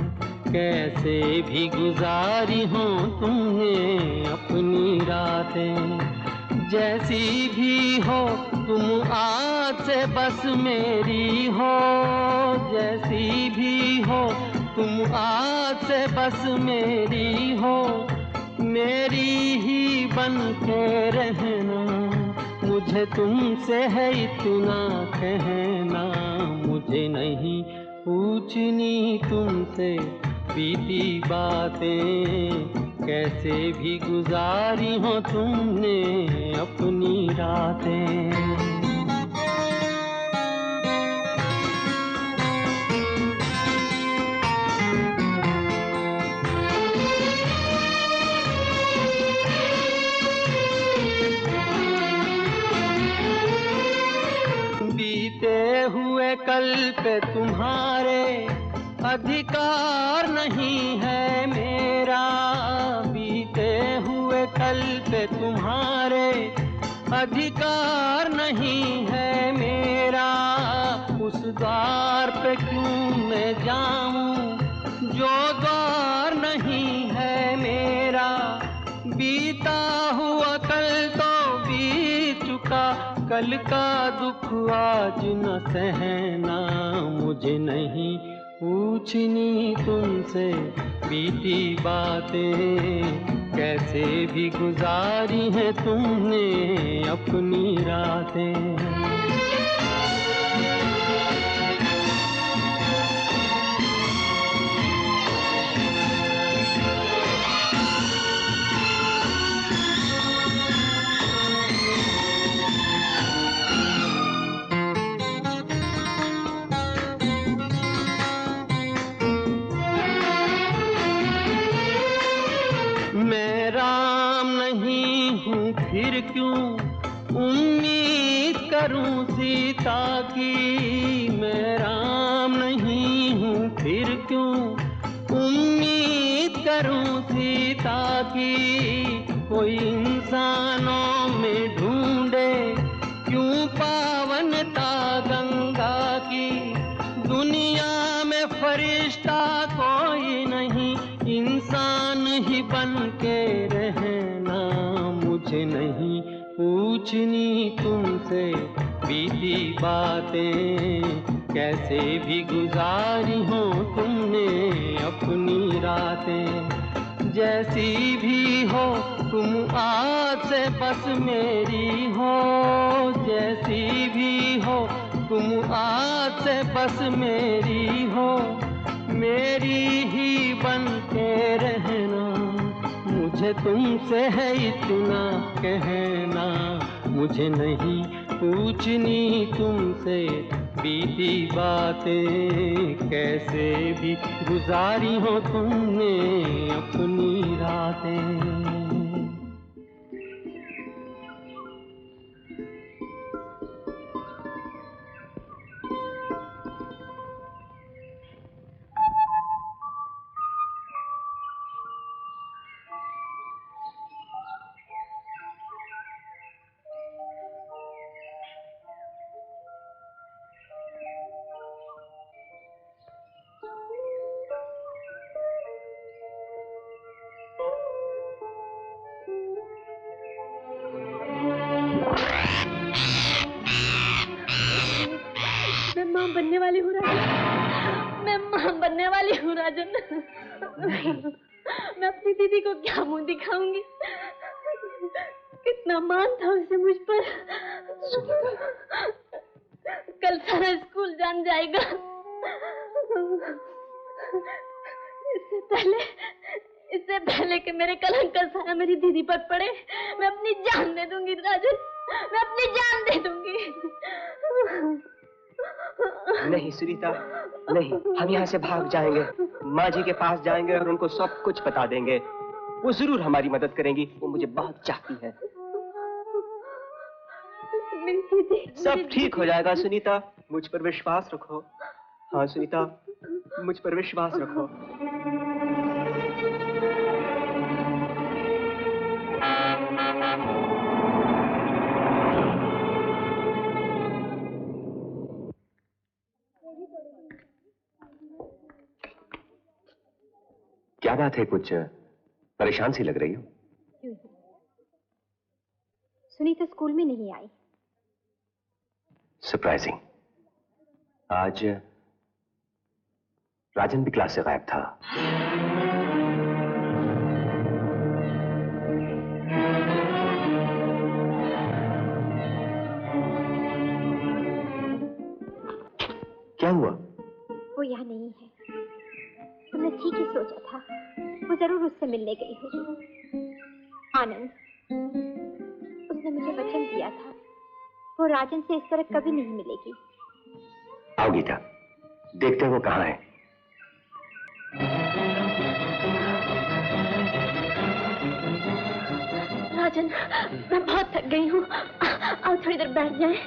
कैसे भी गुजारी हो तुमने अपनी रातें, जैसी भी हो तुम आज से बस मेरी हो, जैसी भी हो तुम आज से बस मेरी हो, मेरी ही बन के रहना। मुझे तुमसे है इतना कहना, मुझे नहीं पूछनी तुमसे बीती बातें कैसे भी गुजारी हो तुमने अपनी रातें। हुए कल पे तुम्हारे अधिकार नहीं है मेरा, बीते हुए कल पे तुम्हारे अधिकार नहीं है मेरा। उस द्वार पे क्यों मैं जाऊं जो द्वार नहीं है मेरा। बीता हुआ कल तो बीत चुका, कल का दुख आज न सहना। मुझे नहीं पूछनी तुमसे बीती बातें कैसे भी गुजारी हैं तुमने अपनी रातें। फिर क्यों उम्मीद करूं सीता की, मैं राम नहीं हूँ फिर क्यों उम्मीद करूं सीता की। कोई इंसानों में ढूंढे क्यों पावनता गंगा की। दुनिया में फरिश्ता कोई नहीं, इंसान ही बन के रहना। मुझे नहीं पूछनी तुमसे बीती बातें कैसे भी गुजारी हो तुमने अपनी रातें। जैसी भी हो तुम आज से बस मेरी हो, जैसी भी हो तुम आज से बस मेरी हो। मेरी ही बन के रहना, मुझे तुमसे है इतना कहना। मुझे नहीं पूछनी तुमसे बीती बातें कैसे भी गुजारी हो तुमने अपनी रातें। बनने वाली हूँ राजन, मैं माँ बनने वाली हूँ राजन। मैं अपनी दीदी को क्या मुंह दिखाऊंगी, कितना मान था उसे मुझ पर। कल सारा स्कूल जान जाएगा। इससे पहले कि मेरे कलंक का साया मेरी दीदी पर पड़े, मैं अपनी जान दे दूंगी राजन, मैं अपनी जान दे दूंगी। नहीं सुनीता, नहीं, हम यहाँ से भाग जाएंगे, माँ जी के पास जाएंगे और उनको सब कुछ बता देंगे। वो जरूर हमारी मदद करेंगी, वो मुझे बहुत चाहती है। सब ठीक हो जाएगा सुनीता, मुझ पर विश्वास रखो। हाँ सुनीता, मुझ पर विश्वास रखो। क्या बात है, कुछ परेशान सी लग रही हो? सुनीता स्कूल में नहीं आई। सरप्राइजिंग। आज राजन भी क्लास से गायब था। क्या हुआ? वो यहाँ नहीं है। तुमने तुमने ठीक ही सोचा था, वो जरूर उससे मिलने गई होगी। आनंद, उसने मुझे वचन दिया था वो राजन से इस तरह कभी नहीं मिलेगी। आओ गीता, देखते हैं वो कहाँ है। राजन, मैं बहुत थक गई हूँ, आओ थोड़ी देर बैठ जाएं।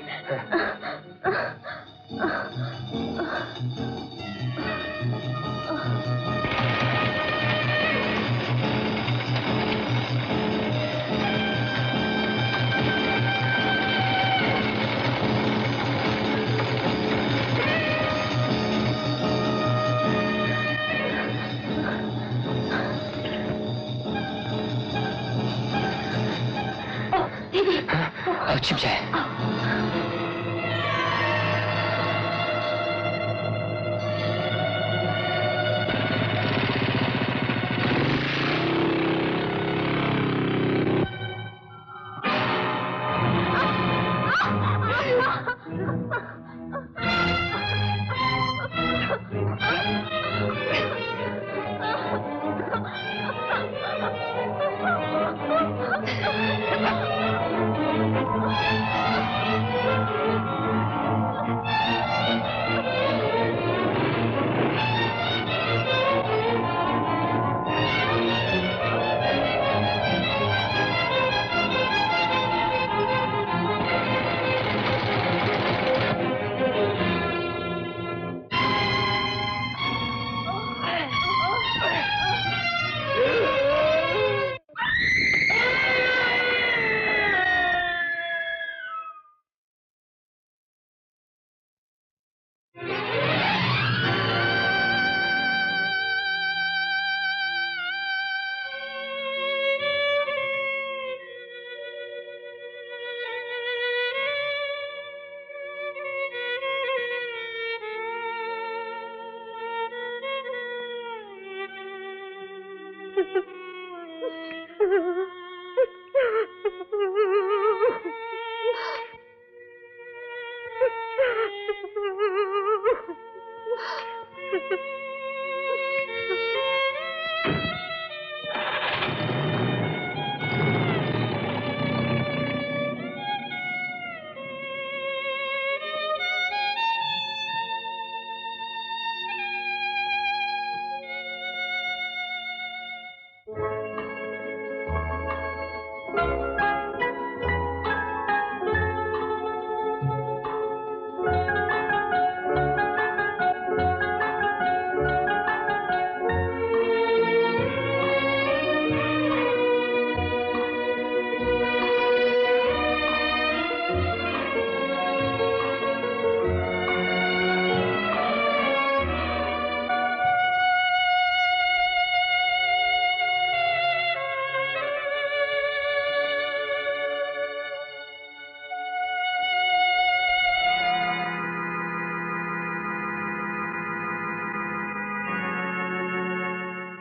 छिप जाए।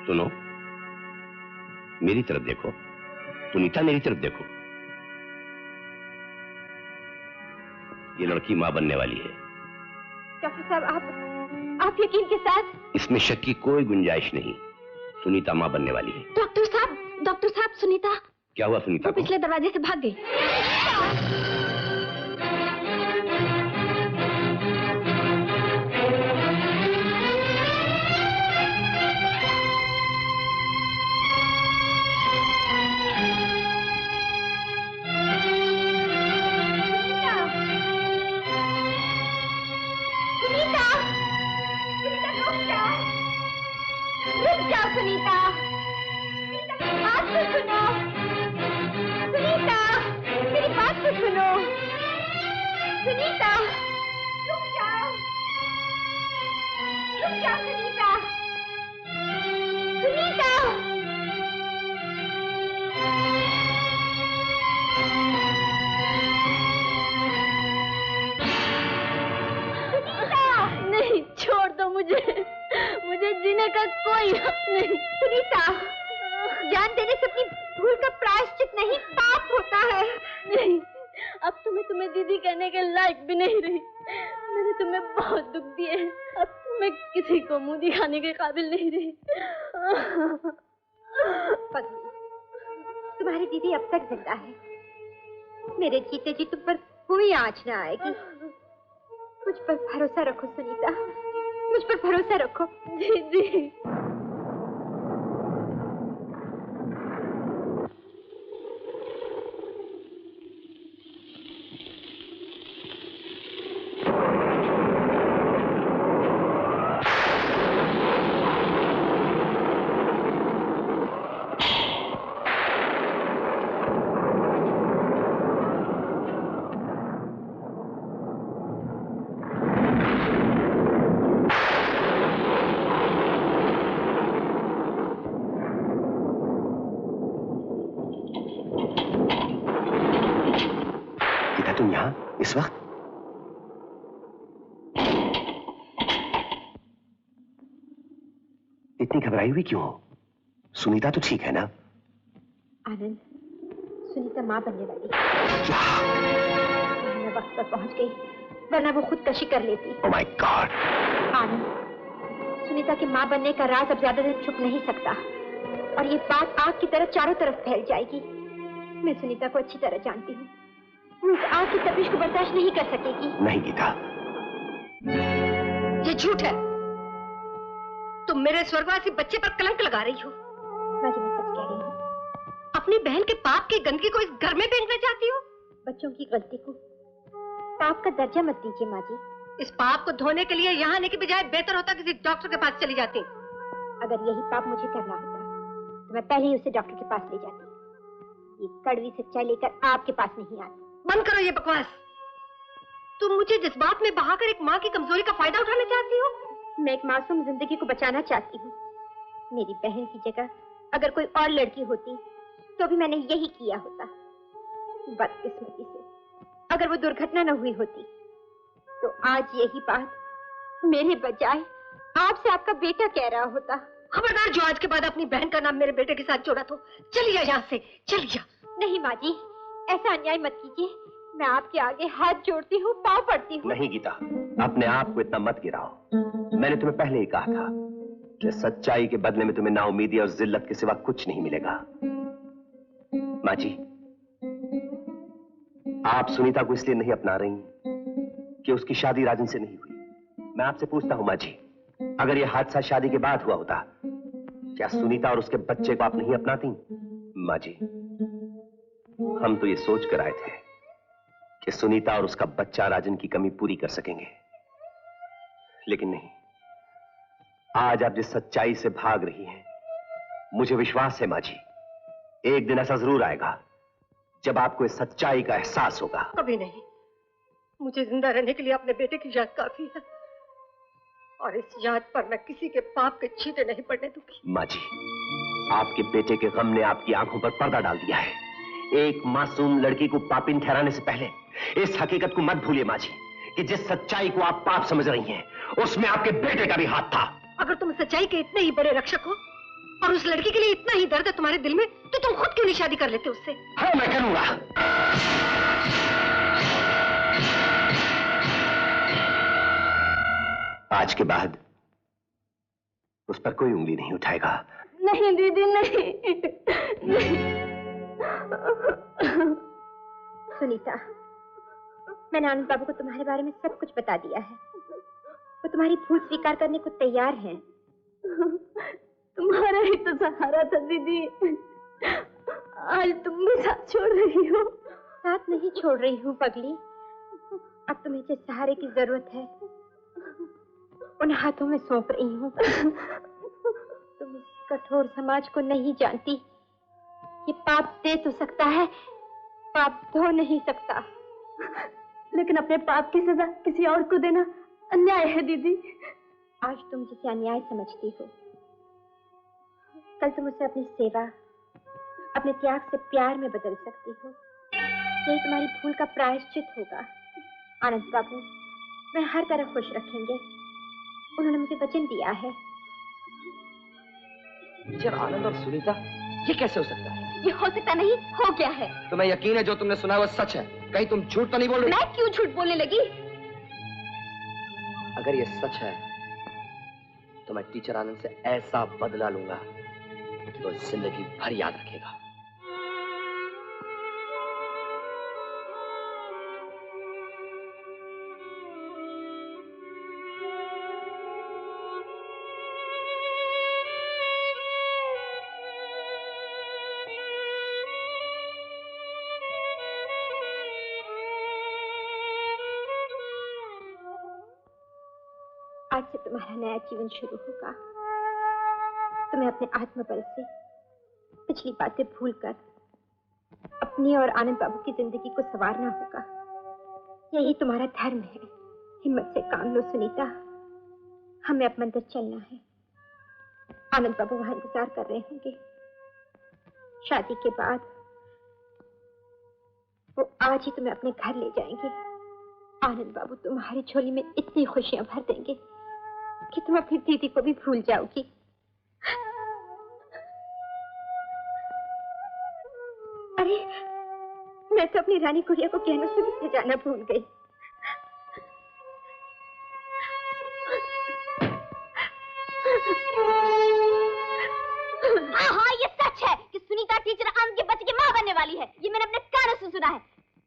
सुनो, मेरी तरफ देखो, सुनीता मेरी तरफ देखो। ये लड़की मां बनने वाली है। डॉक्टर साहब, आप यकीन के साथ? इसमें शक की कोई गुंजाइश नहीं। सुनीता मां बनने वाली है। डॉक्टर साहब, सुनीता। क्या हुआ सुनीता वो को? पिछले दरवाजे से भाग गई। सुनीता, मेरी बात तो सुनो। सुनीता, मेरी बात तो सुनो। सुनीता, रुक जाओ। रुक जाओ सुनीता। सुनीता। सुनीता, नहीं, छोड़ दो मुझे जीने का कोई हक नहीं। सुनीता, जान देने से अपनी भूल का प्रायश्चित नहीं, पाप होता है। नहीं, अब तो मैं तुम्हें दीदी कहने के लायक भी नहीं रही। मैंने तुम्हें बहुत दुख दिए, अब तुम मैं किसी को मुंह दिखाने के काबिल नहीं रही। पगली, तुम्हारी दीदी अब तक जिंदा है। मेरे जीते जी तुम पर कोई आँच ना आएगी। मुझ पर भरोसा रखो सुनीता, मुझ पर भरोसा रखो। दीदी तुम यहाँ इस वक्त? इतनी घबराई हुई क्यों हो? सुनीता तो ठीक है ना? आनंद, सुनीता माँ बनने वाली। मैं वक्त पर पहुंच गई, वरना वो खुदकशी कर लेती। Oh my God! आनंद, सुनीता के माँ बनने का राज अब ज्यादा देर छुप नहीं सकता, और ये बात आग की तरह चारों तरफ फैल जाएगी। मैं सुनीता को अच्छी तरह जानती हूँ, वो इस आग की तपिश को बर्दाश्त नहीं कर सकेगी। नहीं गीता, ये झूठ है। तुम मेरे स्वर्गवासी बच्चे पर कलंक लगा रही हो। मैं सच कह रही हूँ। अपनी बहन के पाप की गंदगी को इस घर में फेंकना चाहती हो? बच्चों की गलती को पाप का दर्जा मत दीजिए माँ जी। इस पाप को धोने के लिए यहाँ आने की बजाय बेहतर होता किसी डॉक्टर के पास चली जाती। अगर यही पाप मुझे करना होता तो मैं पहले ही उसे डॉक्टर के पास ले जाती। ये कड़वी सच्चाई लेकर आपके पास नहीं आती। बंद करो ये बकवास। तुम मुझे जज्बात में बहाकर एक माँ की कमजोरी का फायदा उठाना चाहती हो? मैं एक मासूम जिंदगी को बचाना चाहती हूँ। मेरी बहन की जगह अगर कोई और लड़की होती तो भी मैंने यही किया होता। बदकिस्मती से अगर वो दुर्घटना न हुई होती तो आज यही बात मेरे बजाय आपसे आपका बेटा कह रहा होता। खबरदार जो आज के बाद अपनी बहन का नाम मेरे बेटे के साथ जोड़ा तो चली जा यहाँ से, चली जा। नहीं माँ जी, ऐसा अन्याय मत कीजिए। मैं आपके आगे हाथ जोड़ती हूँ, पाँव पड़ती हूँ। नहीं गीता, अपने आप को इतना मत गिराओ। मैंने तुम्हें पहले ही कहा था कि सच्चाई के बदले में तुम्हें नाउमीदी और जिल्लत के सिवा कुछ नहीं मिलेगा। माँ जी, आप सुनीता को इसलिए नहीं अपना रही कि उसकी शादी राजन से नहीं हुई। मैं आपसे पूछता हूँ माँ जी, अगर यह हादसा शादी के बाद हुआ होता, क्या सुनीता और उसके बच्चे को आप नहीं अपनाती? माँ जी, हम तो ये सोच कर आए थे कि सुनीता और उसका बच्चा राजन की कमी पूरी कर सकेंगे, लेकिन नहीं। आज आप जिस सच्चाई से भाग रही हैं, मुझे विश्वास है माँ जी, एक दिन ऐसा जरूर आएगा जब आपको इस सच्चाई का एहसास होगा। कभी नहीं। मुझे जिंदा रहने के लिए अपने बेटे की याद काफी है, और इस याद पर मैं किसी के पाप के छींटे नहीं पड़ने दूंगी। माँ जी, आपके बेटे के गम ने आपकी आंखों पर पर्दा डाल दिया है। एक मासूम लड़की को पापिन ठहराने से पहले इस हकीकत को मत भूलिए माँ जी कि जिस सच्चाई को आप पाप समझ रही हैं, उसमें आपके बेटे का भी हाथ था। अगर तुम सच्चाई के इतने ही बड़े रक्षक हो और उस लड़की के लिए इतना ही दर्द है तुम्हारे दिल में, तो तुम खुद क्यों नहीं शादी कर लेते उससे? हाँ, मैं करूंगा। आज के बाद उस पर कोई उंगली नहीं उठाएगा। नहीं दीदी, नहीं। सुनीता, मैंने आनंद बाबू को तुम्हारे बारे में सब कुछ बता दिया है। वो तुम्हारी भूल स्वीकार करने को तैयार हैं। तुम्हारा ही तो सहारा था दीदी, आज तुम भी साथ छोड़ रही हो। साथ नहीं छोड़ रही हूँ पगली, अब तुम्हें जिस सहारे की जरूरत है उन हाथों में सौंप रही हूँ। तुम इस कठोर समाज को नहीं जानती। ये पाप दे तो सकता है, पाप धो नहीं सकता। लेकिन अपने पाप की सजा किसी और को देना अन्याय है दीदी। आज तुम जिसे अन्याय समझती हो, कल तुम उसे अपनी सेवा, अपने त्याग से प्यार में बदल सकती हो। यही तुम्हारी भूल का प्रायश्चित होगा। आनंद बाबू मैं हर तरह खुश रखेंगे, उन्होंने मुझे वचन दिया है। टीचर, आनंद और सुनीता, ये कैसे हो सकता है? ये हो सकता नहीं, हो गया है। तुम्हें यकीन है जो तुमने सुना है वो सच है? कहीं तुम झूठ तो नहीं बोल रही? मैं क्यों झूठ बोलने लगी? अगर ये सच है तो मैं टीचर आनंद से ऐसा बदला लूंगा कि वो जिंदगी भर याद रखेगा। आज से तुम्हारा नया जीवन शुरू होगा। तुम्हें अपने आत्मबल से पिछली बातें भूलकर अपनी और आनंद बाबू की जिंदगी को संवारना होगा। यही तुम्हारा धर्म है। हिम्मत से काम लो सुनीता। हमें अब मंदिर चलना है। आनंद बाबू वहां इंतजार कर रहे होंगे। शादी के बाद वो आज ही तुम्हें अपने घर ले जाएंगे। आनंद बाबू तुम्हारी झोली में इतनी खुशियां भर देंगे कि तुम अपनी दीदी को भी भूल जाओगी। अरे मैं तो अपनी रानी गुड़िया को गहनों से भी सजाना भूल गई। हाँ, ये सच है कि सुनीता टीचर आनंद के बच्चे की माँ बनने वाली है। ये मैंने अपने कानों से सुना है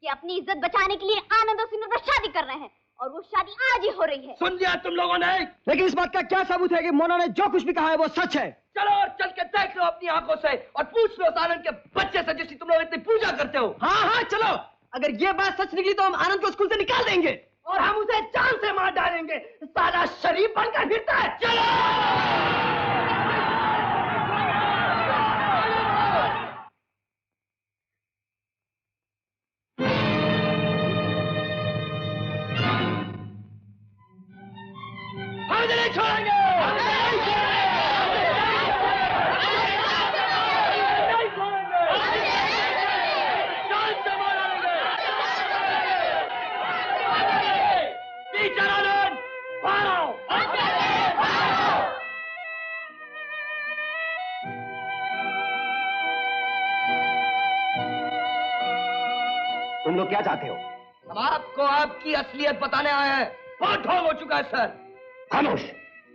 कि अपनी इज्जत बचाने के लिए आनंद और सुनीता शादी कर रहे हैं और वो शादी आज ही हो रही है। सुन लिया तुम लोगों ने? लेकिन इस बात का क्या सबूत है कि मोना ने जो कुछ भी कहा है वो सच है? चलो और चल के देख लो अपनी आंखों से और पूछ लो उस आनंद के बच्चे से जिसकी तुम लोग इतनी पूजा करते हो। हाँ हाँ चलो। अगर ये बात सच निकली तो हम आनंद को स्कूल से निकाल देंगे और हम उसे जान से मार डालेंगे। साला शरीफ बनकर फिरता है। चलो। हम नहीं छोड़ेंगे। टीचर आनंद, भागो! तुम लोग क्या चाहते हो? हम आपको आपकी असलियत बताने आए हैं। बहुत ढोंग हो चुका है सर। खामोश।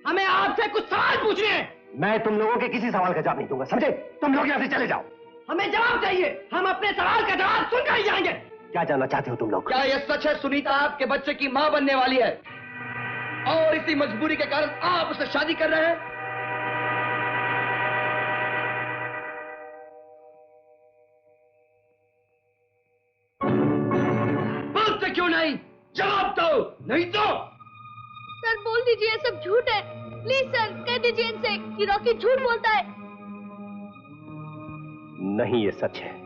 हमें आपसे कुछ सवाल पूछने हैं। मैं तुम लोगों के किसी सवाल का जवाब नहीं दूंगा, समझे? तुम लोग यहाँ से चले जाओ। हमें जवाब चाहिए। हम अपने सवाल का जवाब सुनकर ही जाएंगे। क्या जानना चाहते हो तुम लोग? क्या यह सच है सुनीता आपके बच्चे की मां बनने वाली है और इसी मजबूरी के कारण आप उससे शादी कर रहे हैं? बोलते क्यों नहीं? जवाब दो, नहीं तो सर बोल दीजिए, ये सब झूठ है। प्लीज सर कह दीजिए इनसे कि रॉकी झूठ बोलता है। नहीं, ये सच है।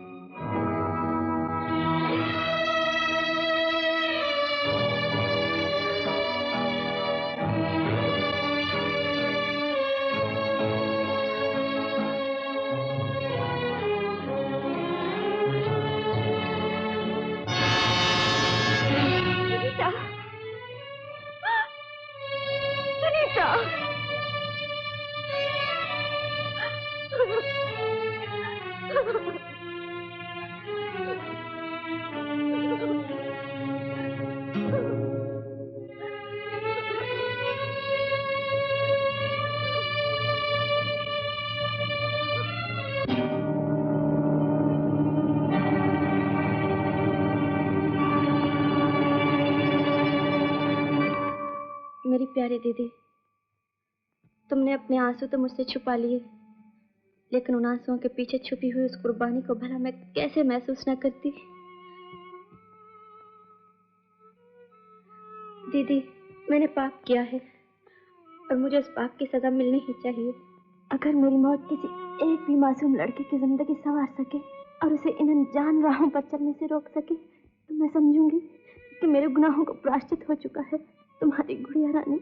मेरी प्यारी दीदी, तुमने अपने आंसू तो मुझसे छुपा लिए, लेकिन उन आंसुओं के पीछे छुपी हुई उस कुर्बानी को भला मैं कैसे महसूस न करती। दीदी, मैंने पाप किया है और मुझे उस पाप की सजा मिलनी ही चाहिए। अगर मेरी मौत किसी एक भी मासूम लड़के की जिंदगी संवार सके और उसे इन अनजान राहों पर चलने से रोक सके, तो मैं समझूंगी कि मेरे गुनाहों को प्रायश्चित हो चुका है। तुम्हारी गुड़िया रानी।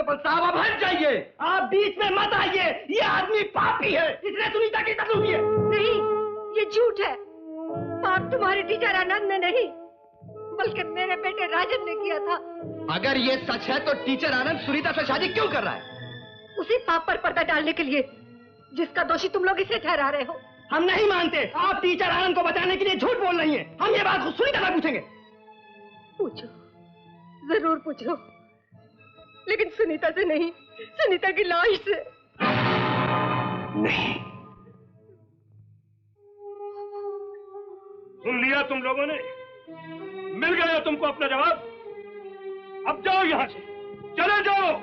प्रिंसिपल साहब, अब हट जाइए। आप बीच में मत आइए। ये आदमी पापी है, इसने सुनीता की कत्ल की है। नहीं, ये झूठ है। पाप तुम्हारे टीचर आनंद ने नहीं, बल्कि मेरे बेटे राजन ने किया था। अगर ये सच है तो टीचर आनंद सुनीता से शादी क्यों कर रहा है? उसी पाप पर पर्दा डालने के लिए जिसका दोषी तुम लोग इसे ठहरा रहे हो। हम नहीं मानते। आप टीचर आनंद को बचाने के लिए झूठ बोल रही हैं। हम ये बात सुनीता से पूछेंगे। पूछो, जरूर पूछो, लेकिन सुनीता से नहीं, सुनीता की लाश से। नहीं। सुन लिया तुम लोगों ने? मिल गया तुमको अपना जवाब। अब जाओ यहां से, चले जाओ।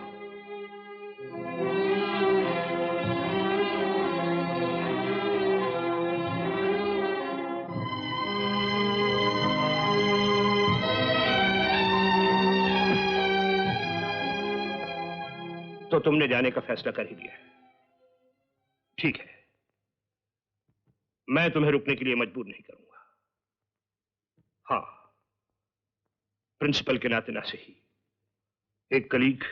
तो तुमने जाने का फैसला कर ही लिया है। ठीक है, मैं तुम्हें रुकने के लिए मजबूर नहीं करूंगा। हाँ, प्रिंसिपल के नाते ना सही, एक कलीग,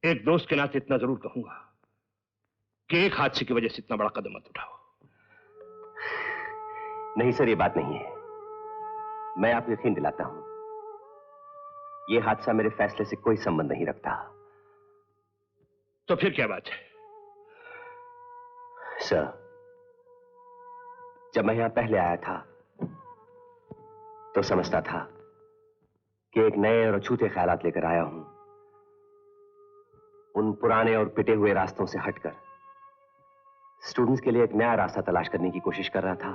एक दोस्त के नाते इतना जरूर कहूंगा कि एक हादसे की वजह से इतना बड़ा कदम मत उठाओ। नहीं सर, ये बात नहीं है। मैं आपको यकीन दिलाता हूं, यह हादसा मेरे फैसले से कोई संबंध नहीं रखता। तो फिर क्या बात है? सर, जब मैं यहां पहले आया था तो समझता था कि एक नए और अछूते ख्यालात लेकर आया हूं। उन पुराने और पिटे हुए रास्तों से हटकर स्टूडेंट्स के लिए एक नया रास्ता तलाश करने की कोशिश कर रहा था,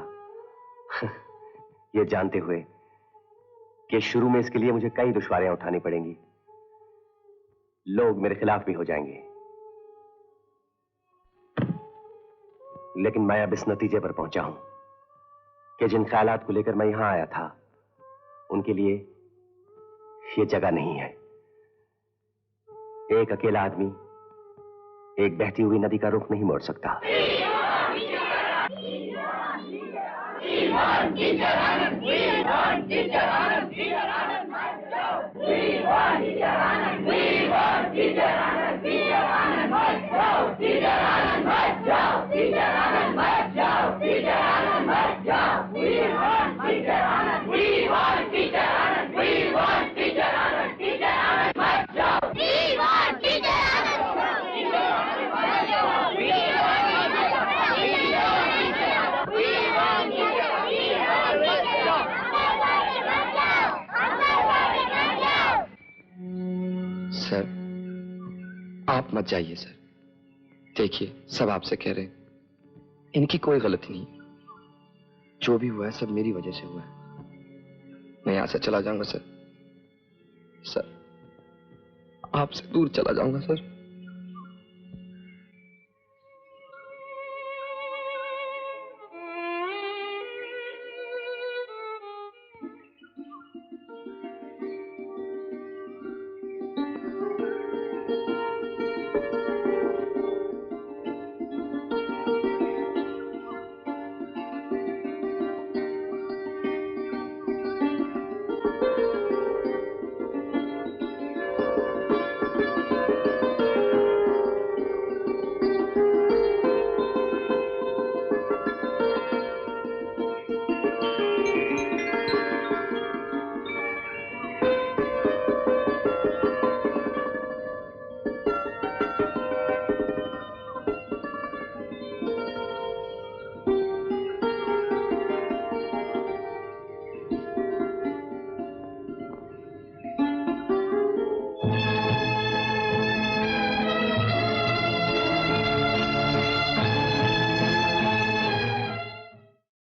यह जानते हुए कि शुरू में इसके लिए मुझे कई दुश्वारियां उठानी पड़ेंगी। लोग मेरे खिलाफ भी हो जाएंगे, लेकिन मैं अब इस नतीजे पर पहुंचा हूं कि जिन ख्यालात को लेकर मैं यहां आया था उनके लिए यह जगह नहीं है। एक अकेला आदमी एक बहती हुई नदी का रुख नहीं मोड़ सकता। सर, आप मत जाइए सर। देखिए, सब आपसे कह रहे हैं, इनकी कोई गलती नहीं। जो भी हुआ है सब मेरी वजह से हुआ है। मैं यहां से चला जाऊंगा सर। सर, आपसे दूर चला जाऊंगा सर।